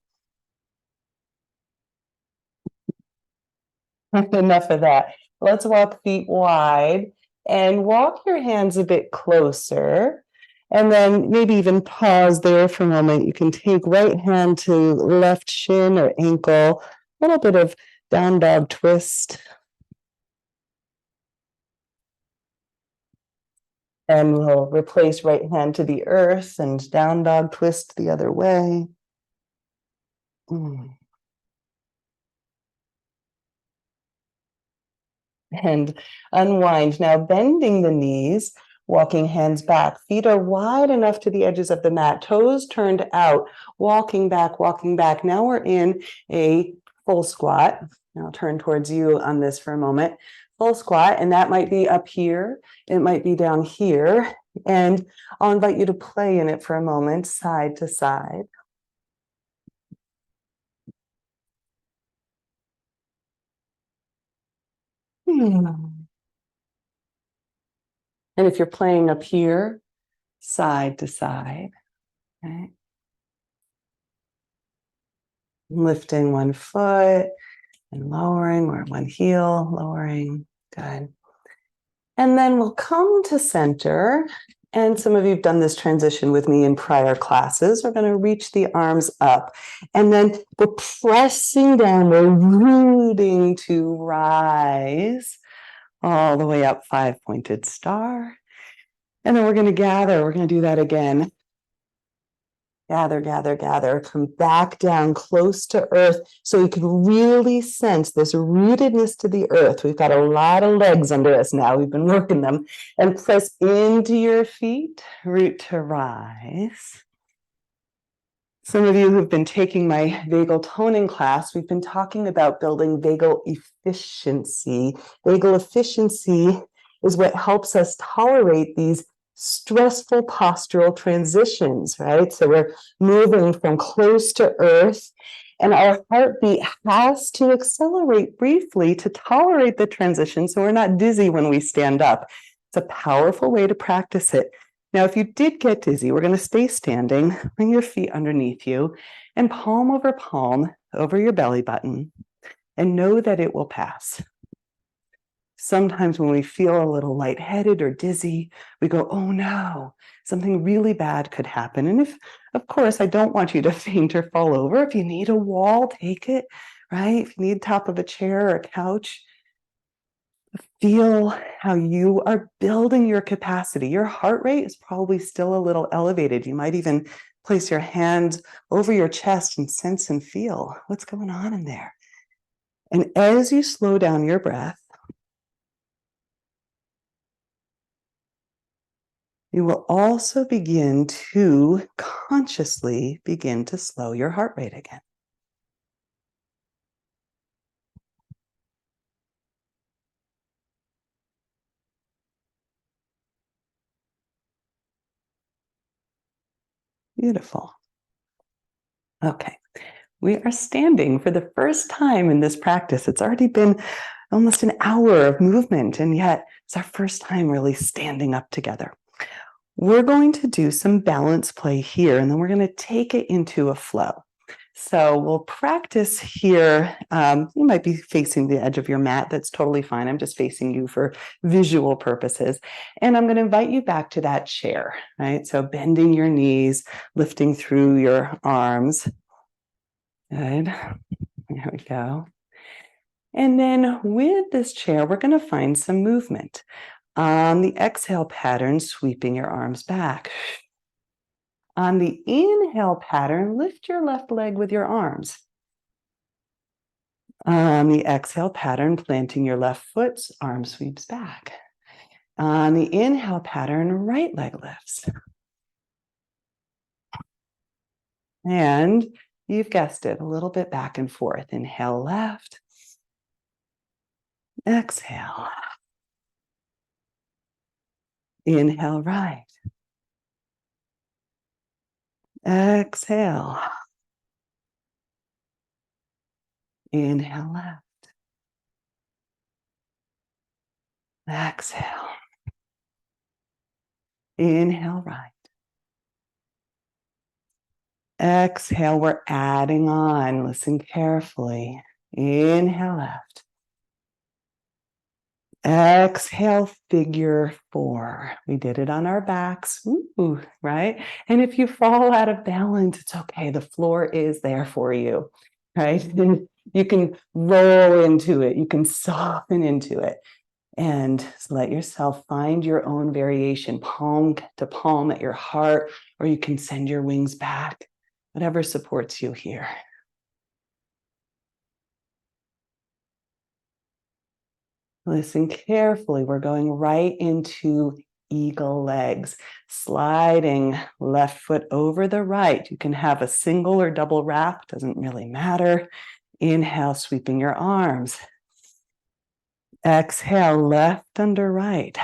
Enough of that. Let's walk feet wide and walk your hands a bit closer. And then maybe even pause there for a moment. You can take right hand to left shin or ankle, a little bit of down dog twist. And we'll replace right hand to the earth and down dog twist the other way. And unwind. Now, bending the knees, Walking hands back. Feet are wide enough to the edges of the mat. Toes turned out. Walking back, walking back. Now we're in a full squat. I'll turn towards you on this for a moment. Full squat, and that might be up here. It might be down here. And I'll invite you to play in it for a moment, side to side. And if you're playing up here, side to side, okay? Lifting one foot and lowering, or one heel, lowering, good. And then we'll come to center. And some of you have done this transition with me in prior classes. We're going to reach the arms up. And then we're pressing down, we're rooting to rise all the way up, 5-pointed star. And then we're going to gather. We're going to do that again. Gather, gather, gather. Come back down close to earth so we can really sense this rootedness to the earth. We've got a lot of legs under us now. We've been working them. And press into your feet, root to rise. Some of you who've been taking my vagal toning class, we've been talking about building vagal efficiency. Vagal efficiency is what helps us tolerate these stressful postural transitions, right? So we're moving from close to earth, and our heartbeat has to accelerate briefly to tolerate the transition so we're not dizzy when we stand up. It's a powerful way to practice it. Now, if you did get dizzy, we're going to stay standing, bring your feet underneath you, and palm over your belly button, and know that it will pass. Sometimes when we feel a little lightheaded or dizzy, we go, oh no, something really bad could happen. And if, of course, I don't want you to faint or fall over. If you need a wall, take it, right? If you need top of a chair or a couch, feel how you are building your capacity. Your heart rate is probably still a little elevated. You might even place your hands over your chest and sense and feel what's going on in there. And as you slow down your breath, you will also begin to consciously begin to slow your heart rate again. Beautiful. Okay, we are standing for the first time in this practice. It's already been almost an hour of movement, and yet it's our first time really standing up together. We're going to do some balance play here, and then we're going to take it into a flow. So we'll practice here. You might be facing the edge of your mat. That's totally fine. I'm just facing you for visual purposes. And I'm going to invite you back to that chair, right? So bending your knees, lifting through your arms. Good. There we go. And then with this chair, we're going to find some movement. On the exhale pattern, sweeping your arms back. On the inhale pattern, lift your left leg with your arms. On the exhale pattern, planting your left foot, arm sweeps back. On the inhale pattern, right leg lifts. And you've guessed it, a little bit back and forth. Inhale left. Exhale. Inhale right. Exhale. Inhale left. Exhale. Inhale right. Exhale, we're adding on. Listen carefully. Inhale left. Exhale, figure four. We did it on our backs. Ooh, right? And if you fall out of balance, it's okay. The floor is there for you, right? And you can roll into it. You can soften into it. And let yourself find your own variation, palm to palm at your heart, or you can send your wings back, whatever supports you here. Listen carefully. We're going right into eagle legs, sliding left foot over the right. You can have a single or double wrap, doesn't really matter. Inhale, sweeping your arms. Exhale, left under right.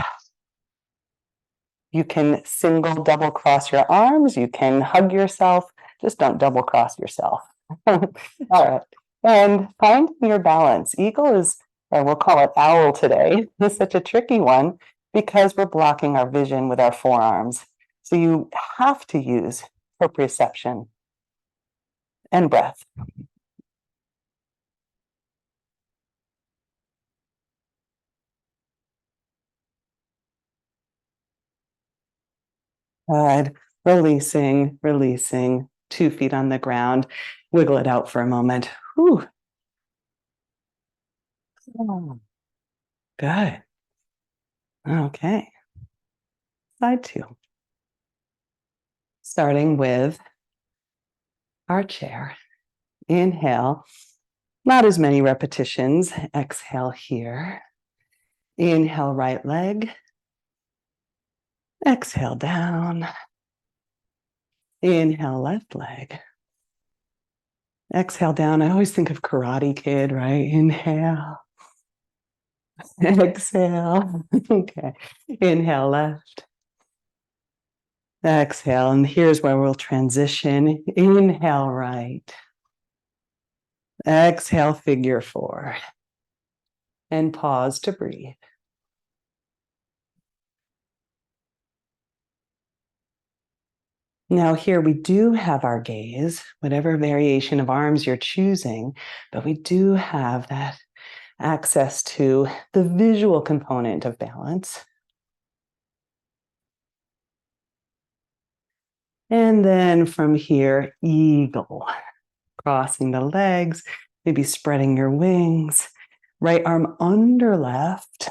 You can single, double cross your arms. You can hug yourself. Just don't double cross yourself. All right. And finding your balance. Eagle is, or we'll call it owl today, is such a tricky one because we're blocking our vision with our forearms. So you have to use proprioception and breath. Good. Releasing, releasing. 2 feet on the ground. Wiggle it out for a moment. Whew. Oh, good. Okay. Side 2. Starting with our chair. Inhale. Not as many repetitions. Exhale here. Inhale, right leg. Exhale down. Inhale, left leg. Exhale down. I always think of Karate Kid, right? Inhale. Exhale. Okay. Inhale, left. Exhale. And here's where we'll transition. Inhale, right. Exhale, figure 4. And pause to breathe. Now here we do have our gaze, whatever variation of arms you're choosing, but we do have that access to the visual component of balance. And then from here, eagle, crossing the legs, maybe spreading your wings, right arm under left,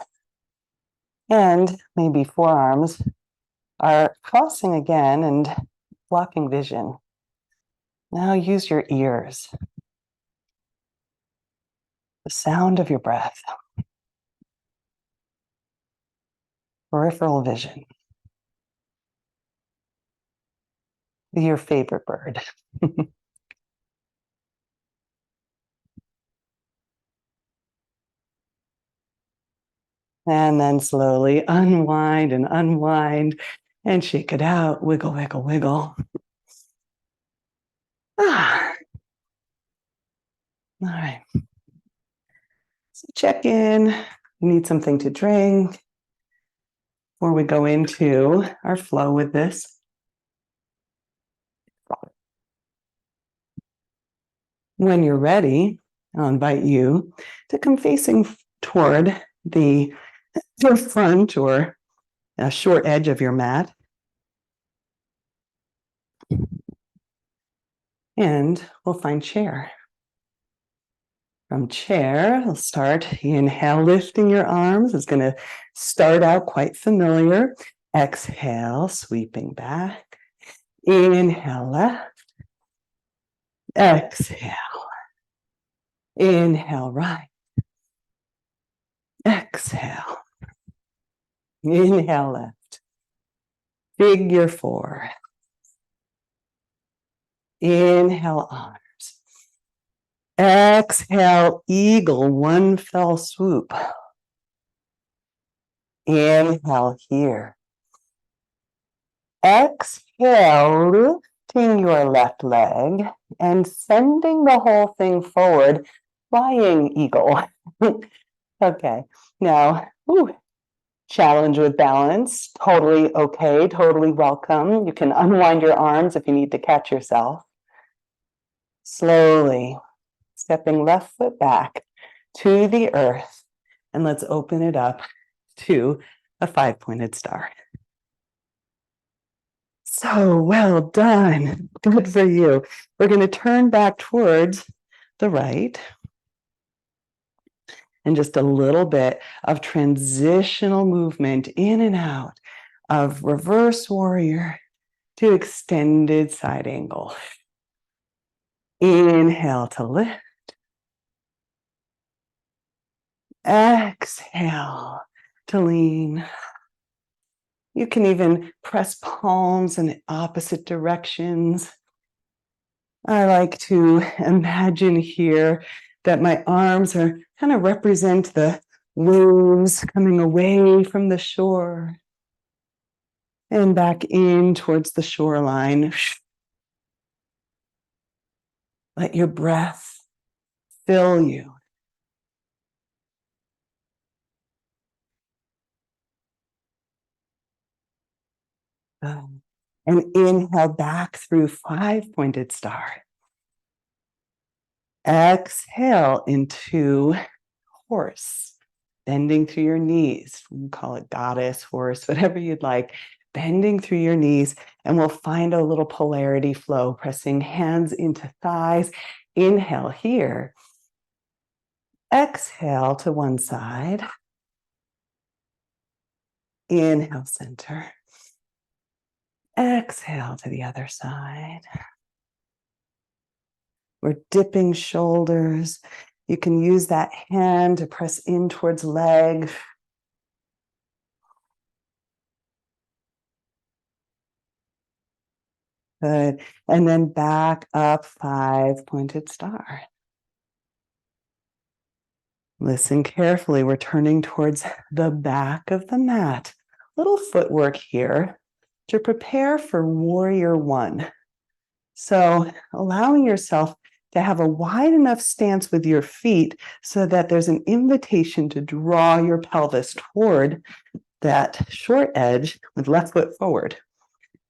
and maybe forearms are crossing again and blocking vision. Now use your ears, the sound of your breath, peripheral vision, your favorite bird. And then slowly unwind and shake it out. Wiggle, wiggle, wiggle. Ah. All right. So check in. You need something to drink before we go into our flow with this. When you're ready, I'll invite you to come facing toward the front or a short edge of your mat. And we'll find chair. From chair, we'll start. Inhale, lifting your arms. It's going to start out quite familiar. Exhale, sweeping back. Inhale, left. Exhale. Inhale, right. Exhale. Inhale, left. Figure 4. Inhale, arms. Exhale, eagle, one fell swoop. Inhale here. Exhale, lifting your left leg and sending the whole thing forward, flying eagle. Okay, now, challenge with balance, totally okay, totally welcome. You can unwind your arms if you need to catch yourself. Slowly stepping left foot back to the earth, and let's open it up to a 5-pointed star. So well done. Good for you. We're going to turn back towards the right. And just a little bit of transitional movement in and out of reverse warrior to extended side angle. Inhale to lift. Exhale to lean. You can even press palms in opposite directions. I like to imagine here that my arms are kind of represent the waves coming away from the shore and back in towards the shoreline. Let your breath fill you. And inhale back through 5-pointed star. Exhale into horse, bending through your knees. We call it goddess, horse, whatever you'd like. Bending through your knees, and we'll find a little polarity flow, pressing hands into thighs. Inhale here. Exhale to one side. Inhale, center. Exhale to the other side. We're dipping shoulders. You can use that hand to press in towards leg. Good. And then back up 5-pointed star. Listen carefully. We're turning towards the back of the mat. Little footwork here to prepare for warrior one. So allowing yourself to have a wide enough stance with your feet so that there's an invitation to draw your pelvis toward that short edge with left foot forward.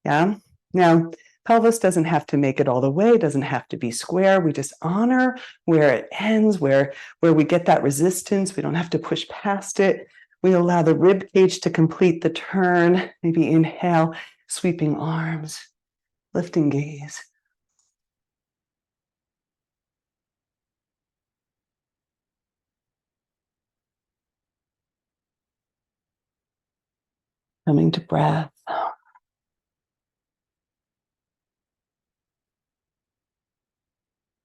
Yeah. Now, pelvis doesn't have to make it all the way, doesn't have to be square. We just honor where it ends, where we get that resistance. We don't have to push past it. We allow the rib cage to complete the turn. Maybe inhale, sweeping arms, lifting gaze. Coming to breath.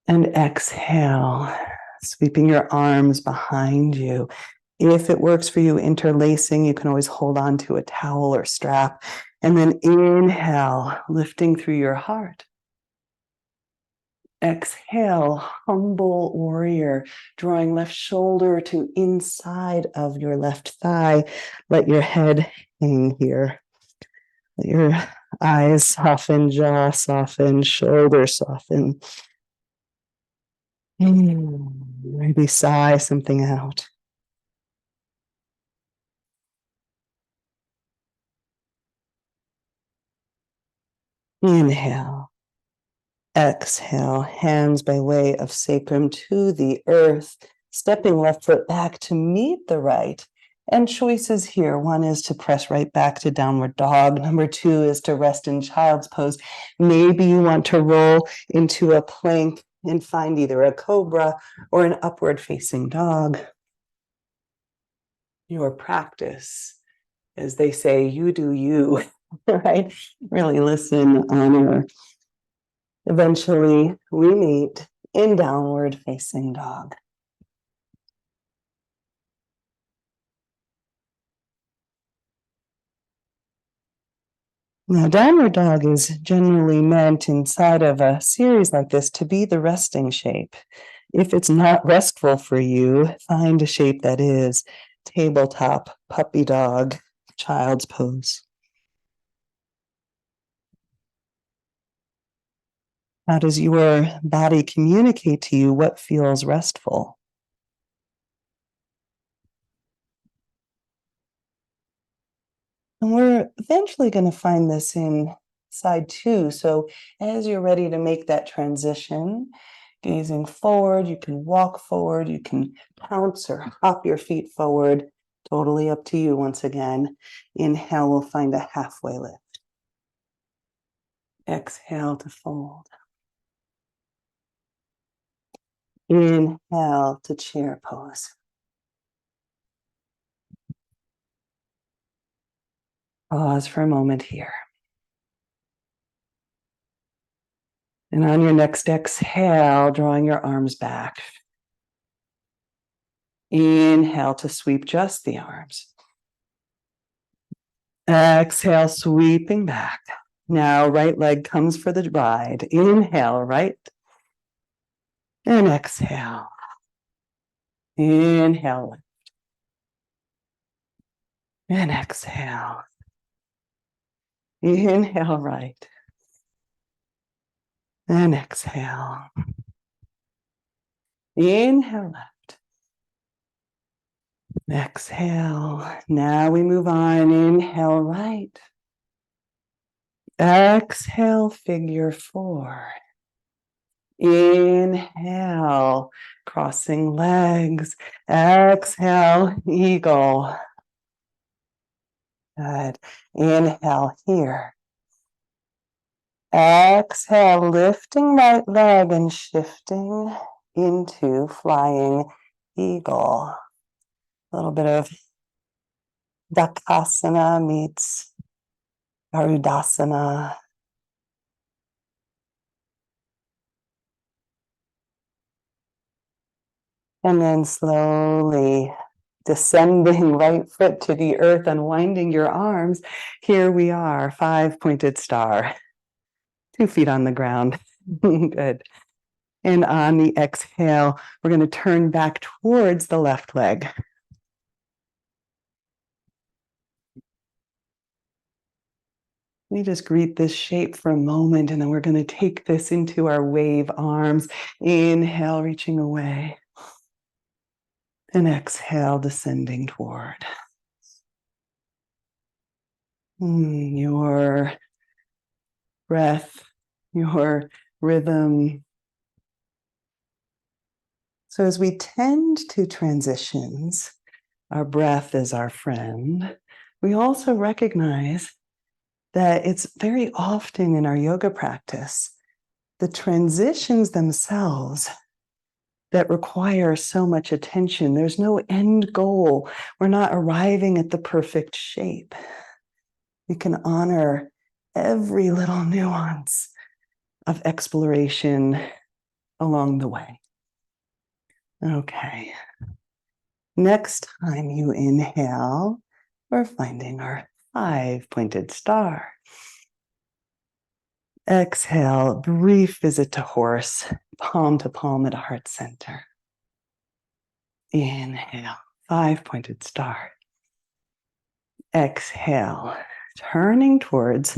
And exhale, sweeping your arms behind you. If it works for you, interlacing, you can always hold on to a towel or strap. And then inhale, lifting through your heart. Exhale, humble warrior, drawing left shoulder to inside of your left thigh. Let your head hang here. Let your eyes soften, jaw soften, shoulder soften. Maybe sigh something out. Inhale. Exhale, hands by way of sacrum to the earth, stepping left foot back to meet the right. And choices here. One is to press right back to downward dog. Number 2 is to rest in child's pose. Maybe you want to roll into a plank and find either a cobra or an upward facing dog. Your practice, as they say, you do you, right? Really listen, honor. Eventually, we meet in downward facing dog. Now, downward dog is generally meant inside of a series like this to be the resting shape. If it's not restful for you, find a shape that is tabletop, puppy dog, child's pose. How does your body communicate to you what feels restful? And we're eventually going to find this in side 2. So as you're ready to make that transition, gazing forward, you can walk forward, you can pounce or hop your feet forward. Totally up to you once again. Inhale, we'll find a halfway lift. Exhale to fold. Inhale to chair pose. Pause for a moment here. And on your next exhale, drawing your arms back. Inhale to sweep just the arms. Exhale, sweeping back. Now, right leg comes for the ride. Inhale, right. And exhale. Inhale. And exhale. Inhale, right. And exhale. Inhale, left. Exhale. Now we move on. Inhale, right. Exhale, figure four. Inhale, crossing legs. Exhale, eagle. Good. Inhale here. Exhale, lifting right leg and shifting into flying eagle. A little bit of Dakasana meets Garudasana. And then slowly descending right foot to the earth, unwinding your arms. Here we are, 5-pointed star, 2 feet on the ground. Good. And on the exhale, we're going to turn back towards the left leg. We just greet this shape for a moment, and then we're going to take this into our wave arms. Inhale, reaching away. And exhale, descending toward. Your breath, your rhythm. So as we tend to transitions, our breath is our friend. We also recognize that it's very often in our yoga practice, the transitions themselves that require so much attention. There's no end goal. We're not arriving at the perfect shape. We can honor every little nuance of exploration along the way. Okay. Next time you inhale, we're finding our 5-pointed star. Exhale, brief visit to horse, palm to palm at heart center. Inhale, 5-pointed star. Exhale, turning towards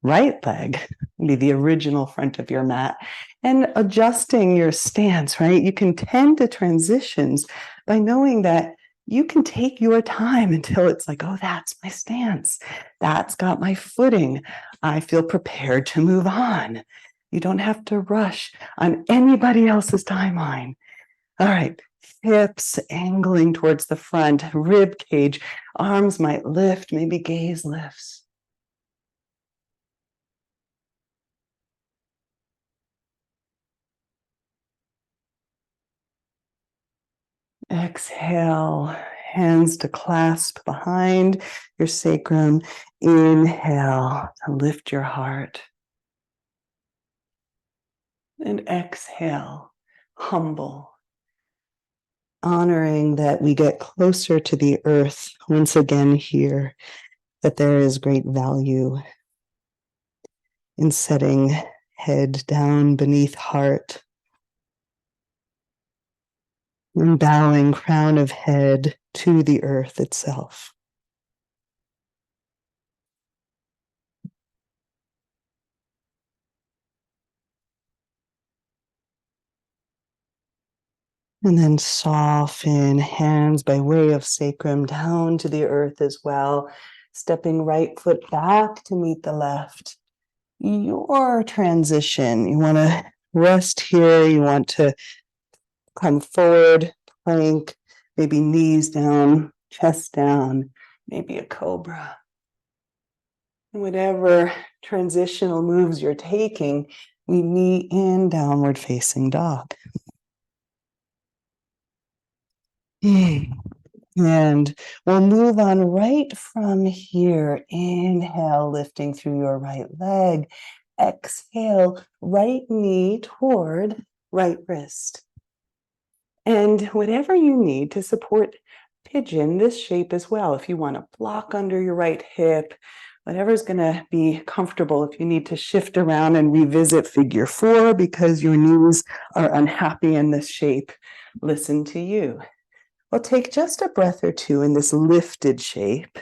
right leg, maybe the original front of your mat, and adjusting your stance, right? You can tend to transitions by knowing that you can take your time until it's like, oh, that's my stance. That's got my footing. I feel prepared to move on. You don't have to rush on anybody else's timeline. All right, hips angling towards the front, rib cage, arms might lift, maybe gaze lifts. Exhale, hands to clasp behind your sacrum. Inhale to lift your heart. And exhale, humble. Honoring that we get closer to the earth once again here, that there is great value in setting head down beneath heart. And bowing crown of head to the earth itself. And then soften hands by way of sacrum down to the earth as well. Stepping right foot back to meet the left. Your transition. You want to rest here. You want to come forward, plank, maybe knees down, chest down, maybe a cobra. And whatever transitional moves you're taking, we knee in, downward facing dog. And we'll move on right from here. Inhale, lifting through your right leg. Exhale, right knee toward right wrist. And whatever you need to support pigeon, this shape as well. If you want to block under your right hip, whatever's going to be comfortable. If you need to shift around and revisit figure 4 because your knees are unhappy in this shape, listen to you. Well, take just a breath or two in this lifted shape,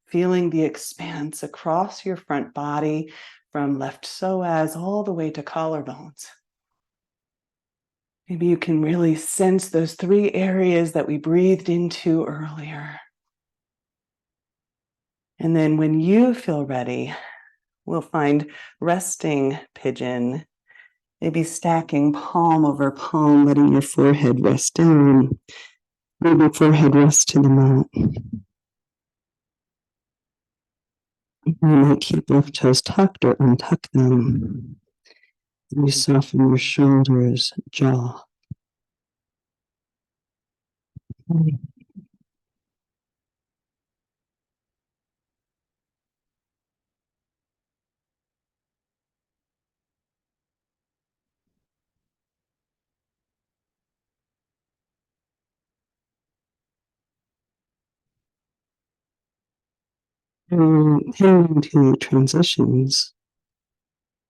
feeling the expanse across your front body from left psoas all the way to collarbones. Maybe you can really sense those 3 areas that we breathed into earlier. And then when you feel ready, we'll find resting pigeon, maybe stacking palm over palm, letting your forehead rest down. Maybe forehead rest to the mat. You might keep left toes tucked or untuck them. You soften your shoulders, jaw. Heading into transitions,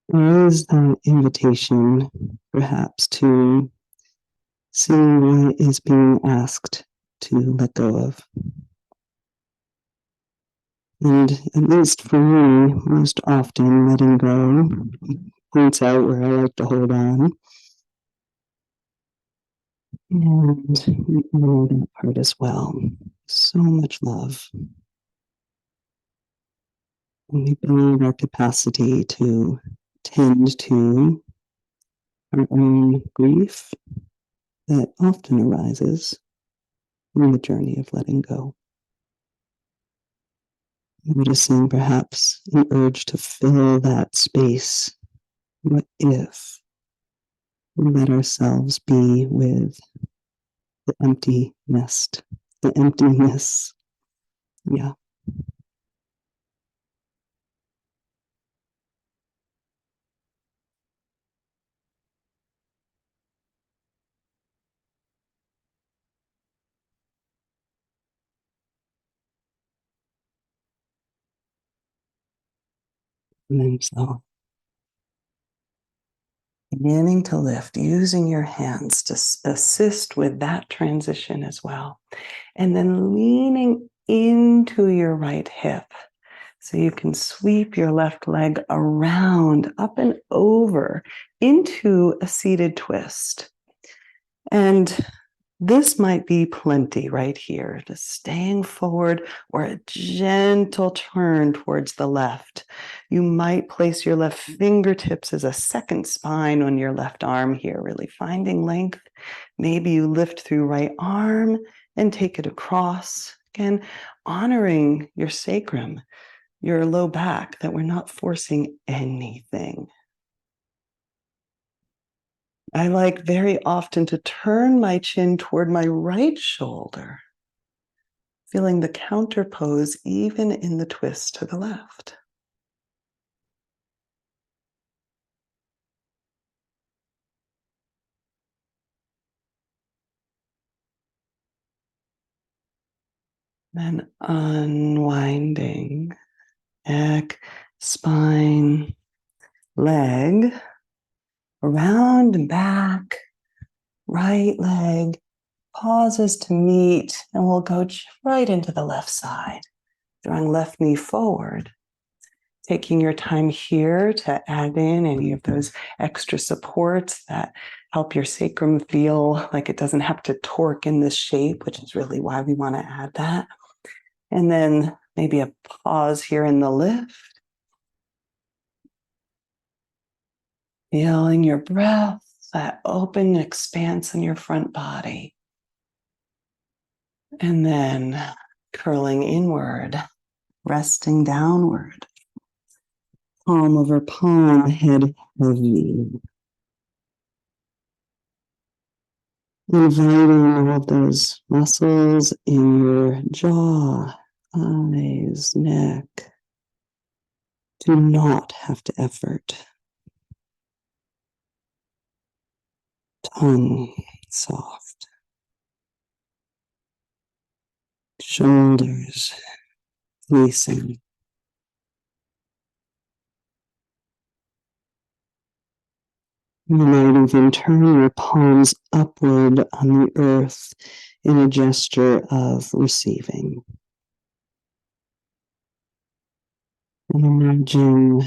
there is that invitation, perhaps, to see what is being asked to let go of. And at least for me, most often letting go points out where I like to hold on. And we honor that part as well. So much love. And we build our capacity to tend to our own grief that often arises in the journey of letting go. Noticing perhaps an urge to fill that space. What if we let ourselves be with the empty nest, the emptiness? Yeah. And then so beginning to lift, using your hands to assist with that transition as well. And then leaning into your right hip. So you can sweep your left leg around, up and over into a seated twist. And this might be plenty right here, just staying forward or a gentle turn towards the left. You might place your left fingertips as a second spine on your left arm here, really finding length. Maybe you lift through right arm and take it across. Again, honoring your sacrum, your low back, that we're not forcing anything. I like very often to turn my chin toward my right shoulder, feeling the counter pose even in the twist to the left. Then unwinding, neck, spine, leg, around and back, right leg, pauses to meet, and we'll go right into the left side, drawing left knee forward. Taking your time here to add in any of those extra supports that help your sacrum feel like it doesn't have to torque in this shape, which is really why we want to add that. And then maybe a pause here in the lift. Feeling your breath, that open expanse in your front body. And then curling inward, resting downward. Palm over palm, head heavy. Inviting all of those muscles in your jaw, eyes, neck to not have to effort. Tongue soft. shoulders releasing. You might even turn your palms upward on the earth in a gesture of receiving. And imagine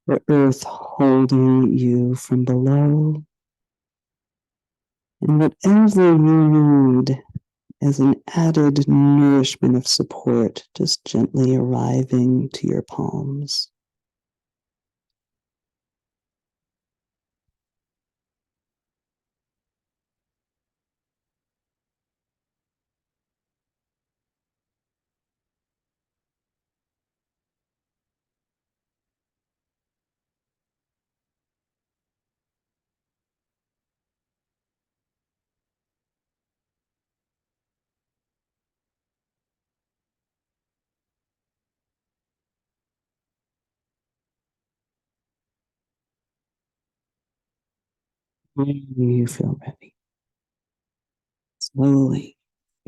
the earth holding you from below. And whatever you need as an added nourishment of support, just gently arriving to your palms. When you feel ready, slowly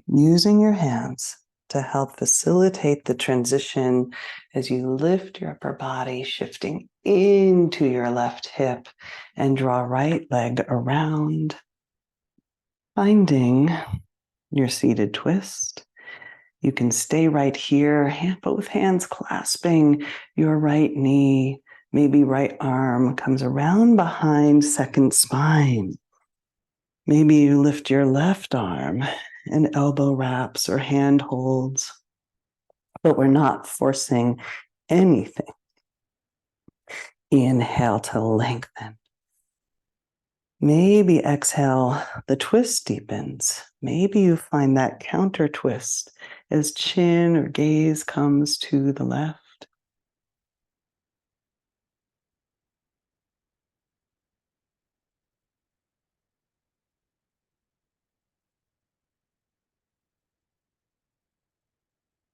using your hands to help facilitate the transition as you lift your upper body, shifting into your left hip and draw right leg around, finding your seated twist. You can stay right here, both hands clasping your right knee, maybe right arm comes around behind second spine. Maybe you lift your left arm and elbow wraps or hand holds, but we're not forcing anything. Inhale to lengthen. Maybe exhale, the twist deepens. Maybe you find that counter twist as chin or gaze comes to the left.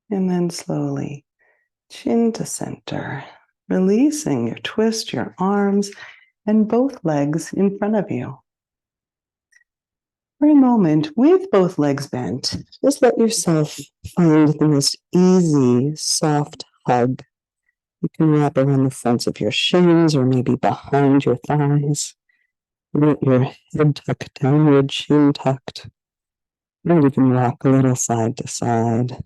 And then slowly, chin to center, releasing your twist, your arms, and both legs in front of you. For a moment, with both legs bent, just let yourself find the most easy, soft hug. You can wrap around the fronts of your shins or maybe behind your thighs. Let your head tuck downward, chin tucked. Might even rock a little side to side.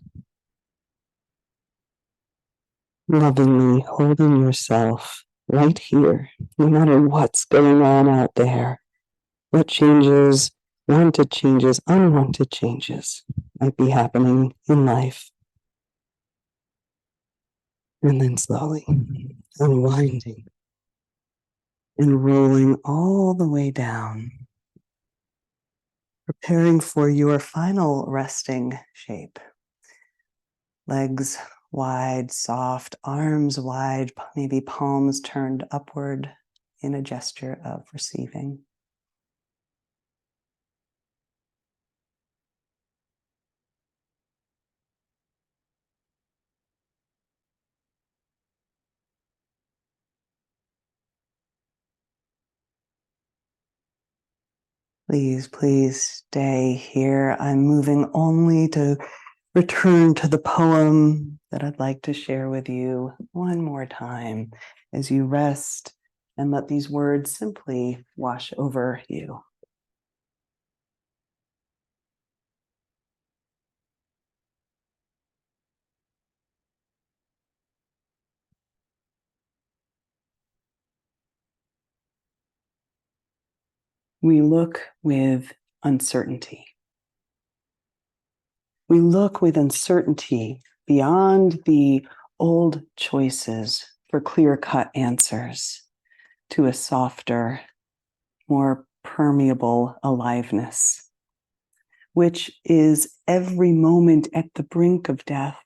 Lovingly holding yourself right here, no matter what's going on out there. What changes, wanted changes, unwanted changes might be happening in life. And then slowly unwinding and rolling all the way down, preparing for your final resting shape. Legs wide, soft, arms wide, maybe palms turned upward in a gesture of receiving. Please, please stay here. I'm moving only to return to the poem that I'd like to share with you one more time as you rest and let these words simply wash over you. We look with uncertainty. We look with uncertainty beyond the old choices for clear-cut answers to a softer, more permeable aliveness, which is every moment at the brink of death,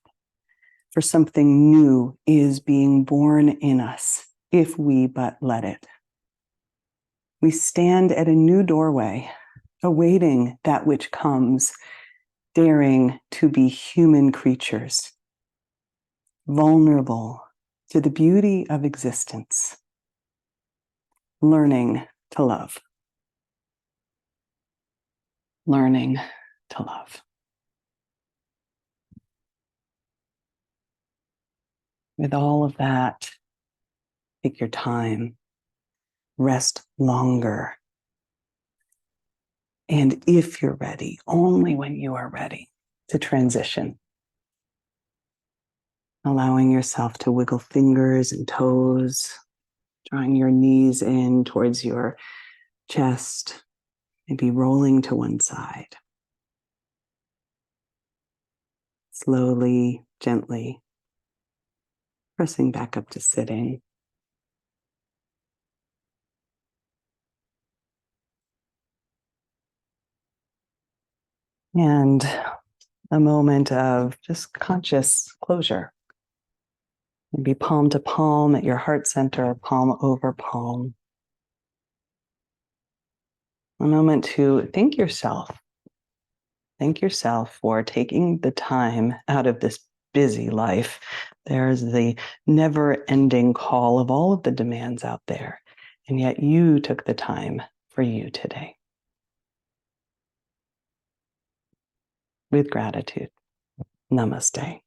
for something new is being born in us if we but let it. We stand at a new doorway, awaiting that which comes, daring to be human creatures, vulnerable to the beauty of existence, learning to love. Learning to love. with all of that, take your time, rest longer. And if you're ready, only when you are ready to transition, allowing yourself to wiggle fingers and toes, drawing your knees in towards your chest, maybe rolling to one side. Slowly, gently, pressing back up to sitting. And a moment of just conscious closure. Maybe palm to palm at your heart center, palm over palm. A moment to thank yourself. Thank yourself for taking the time out of this busy life. There's the never-ending call of all of the demands out there. And yet you took the time for you today. With gratitude. Namaste.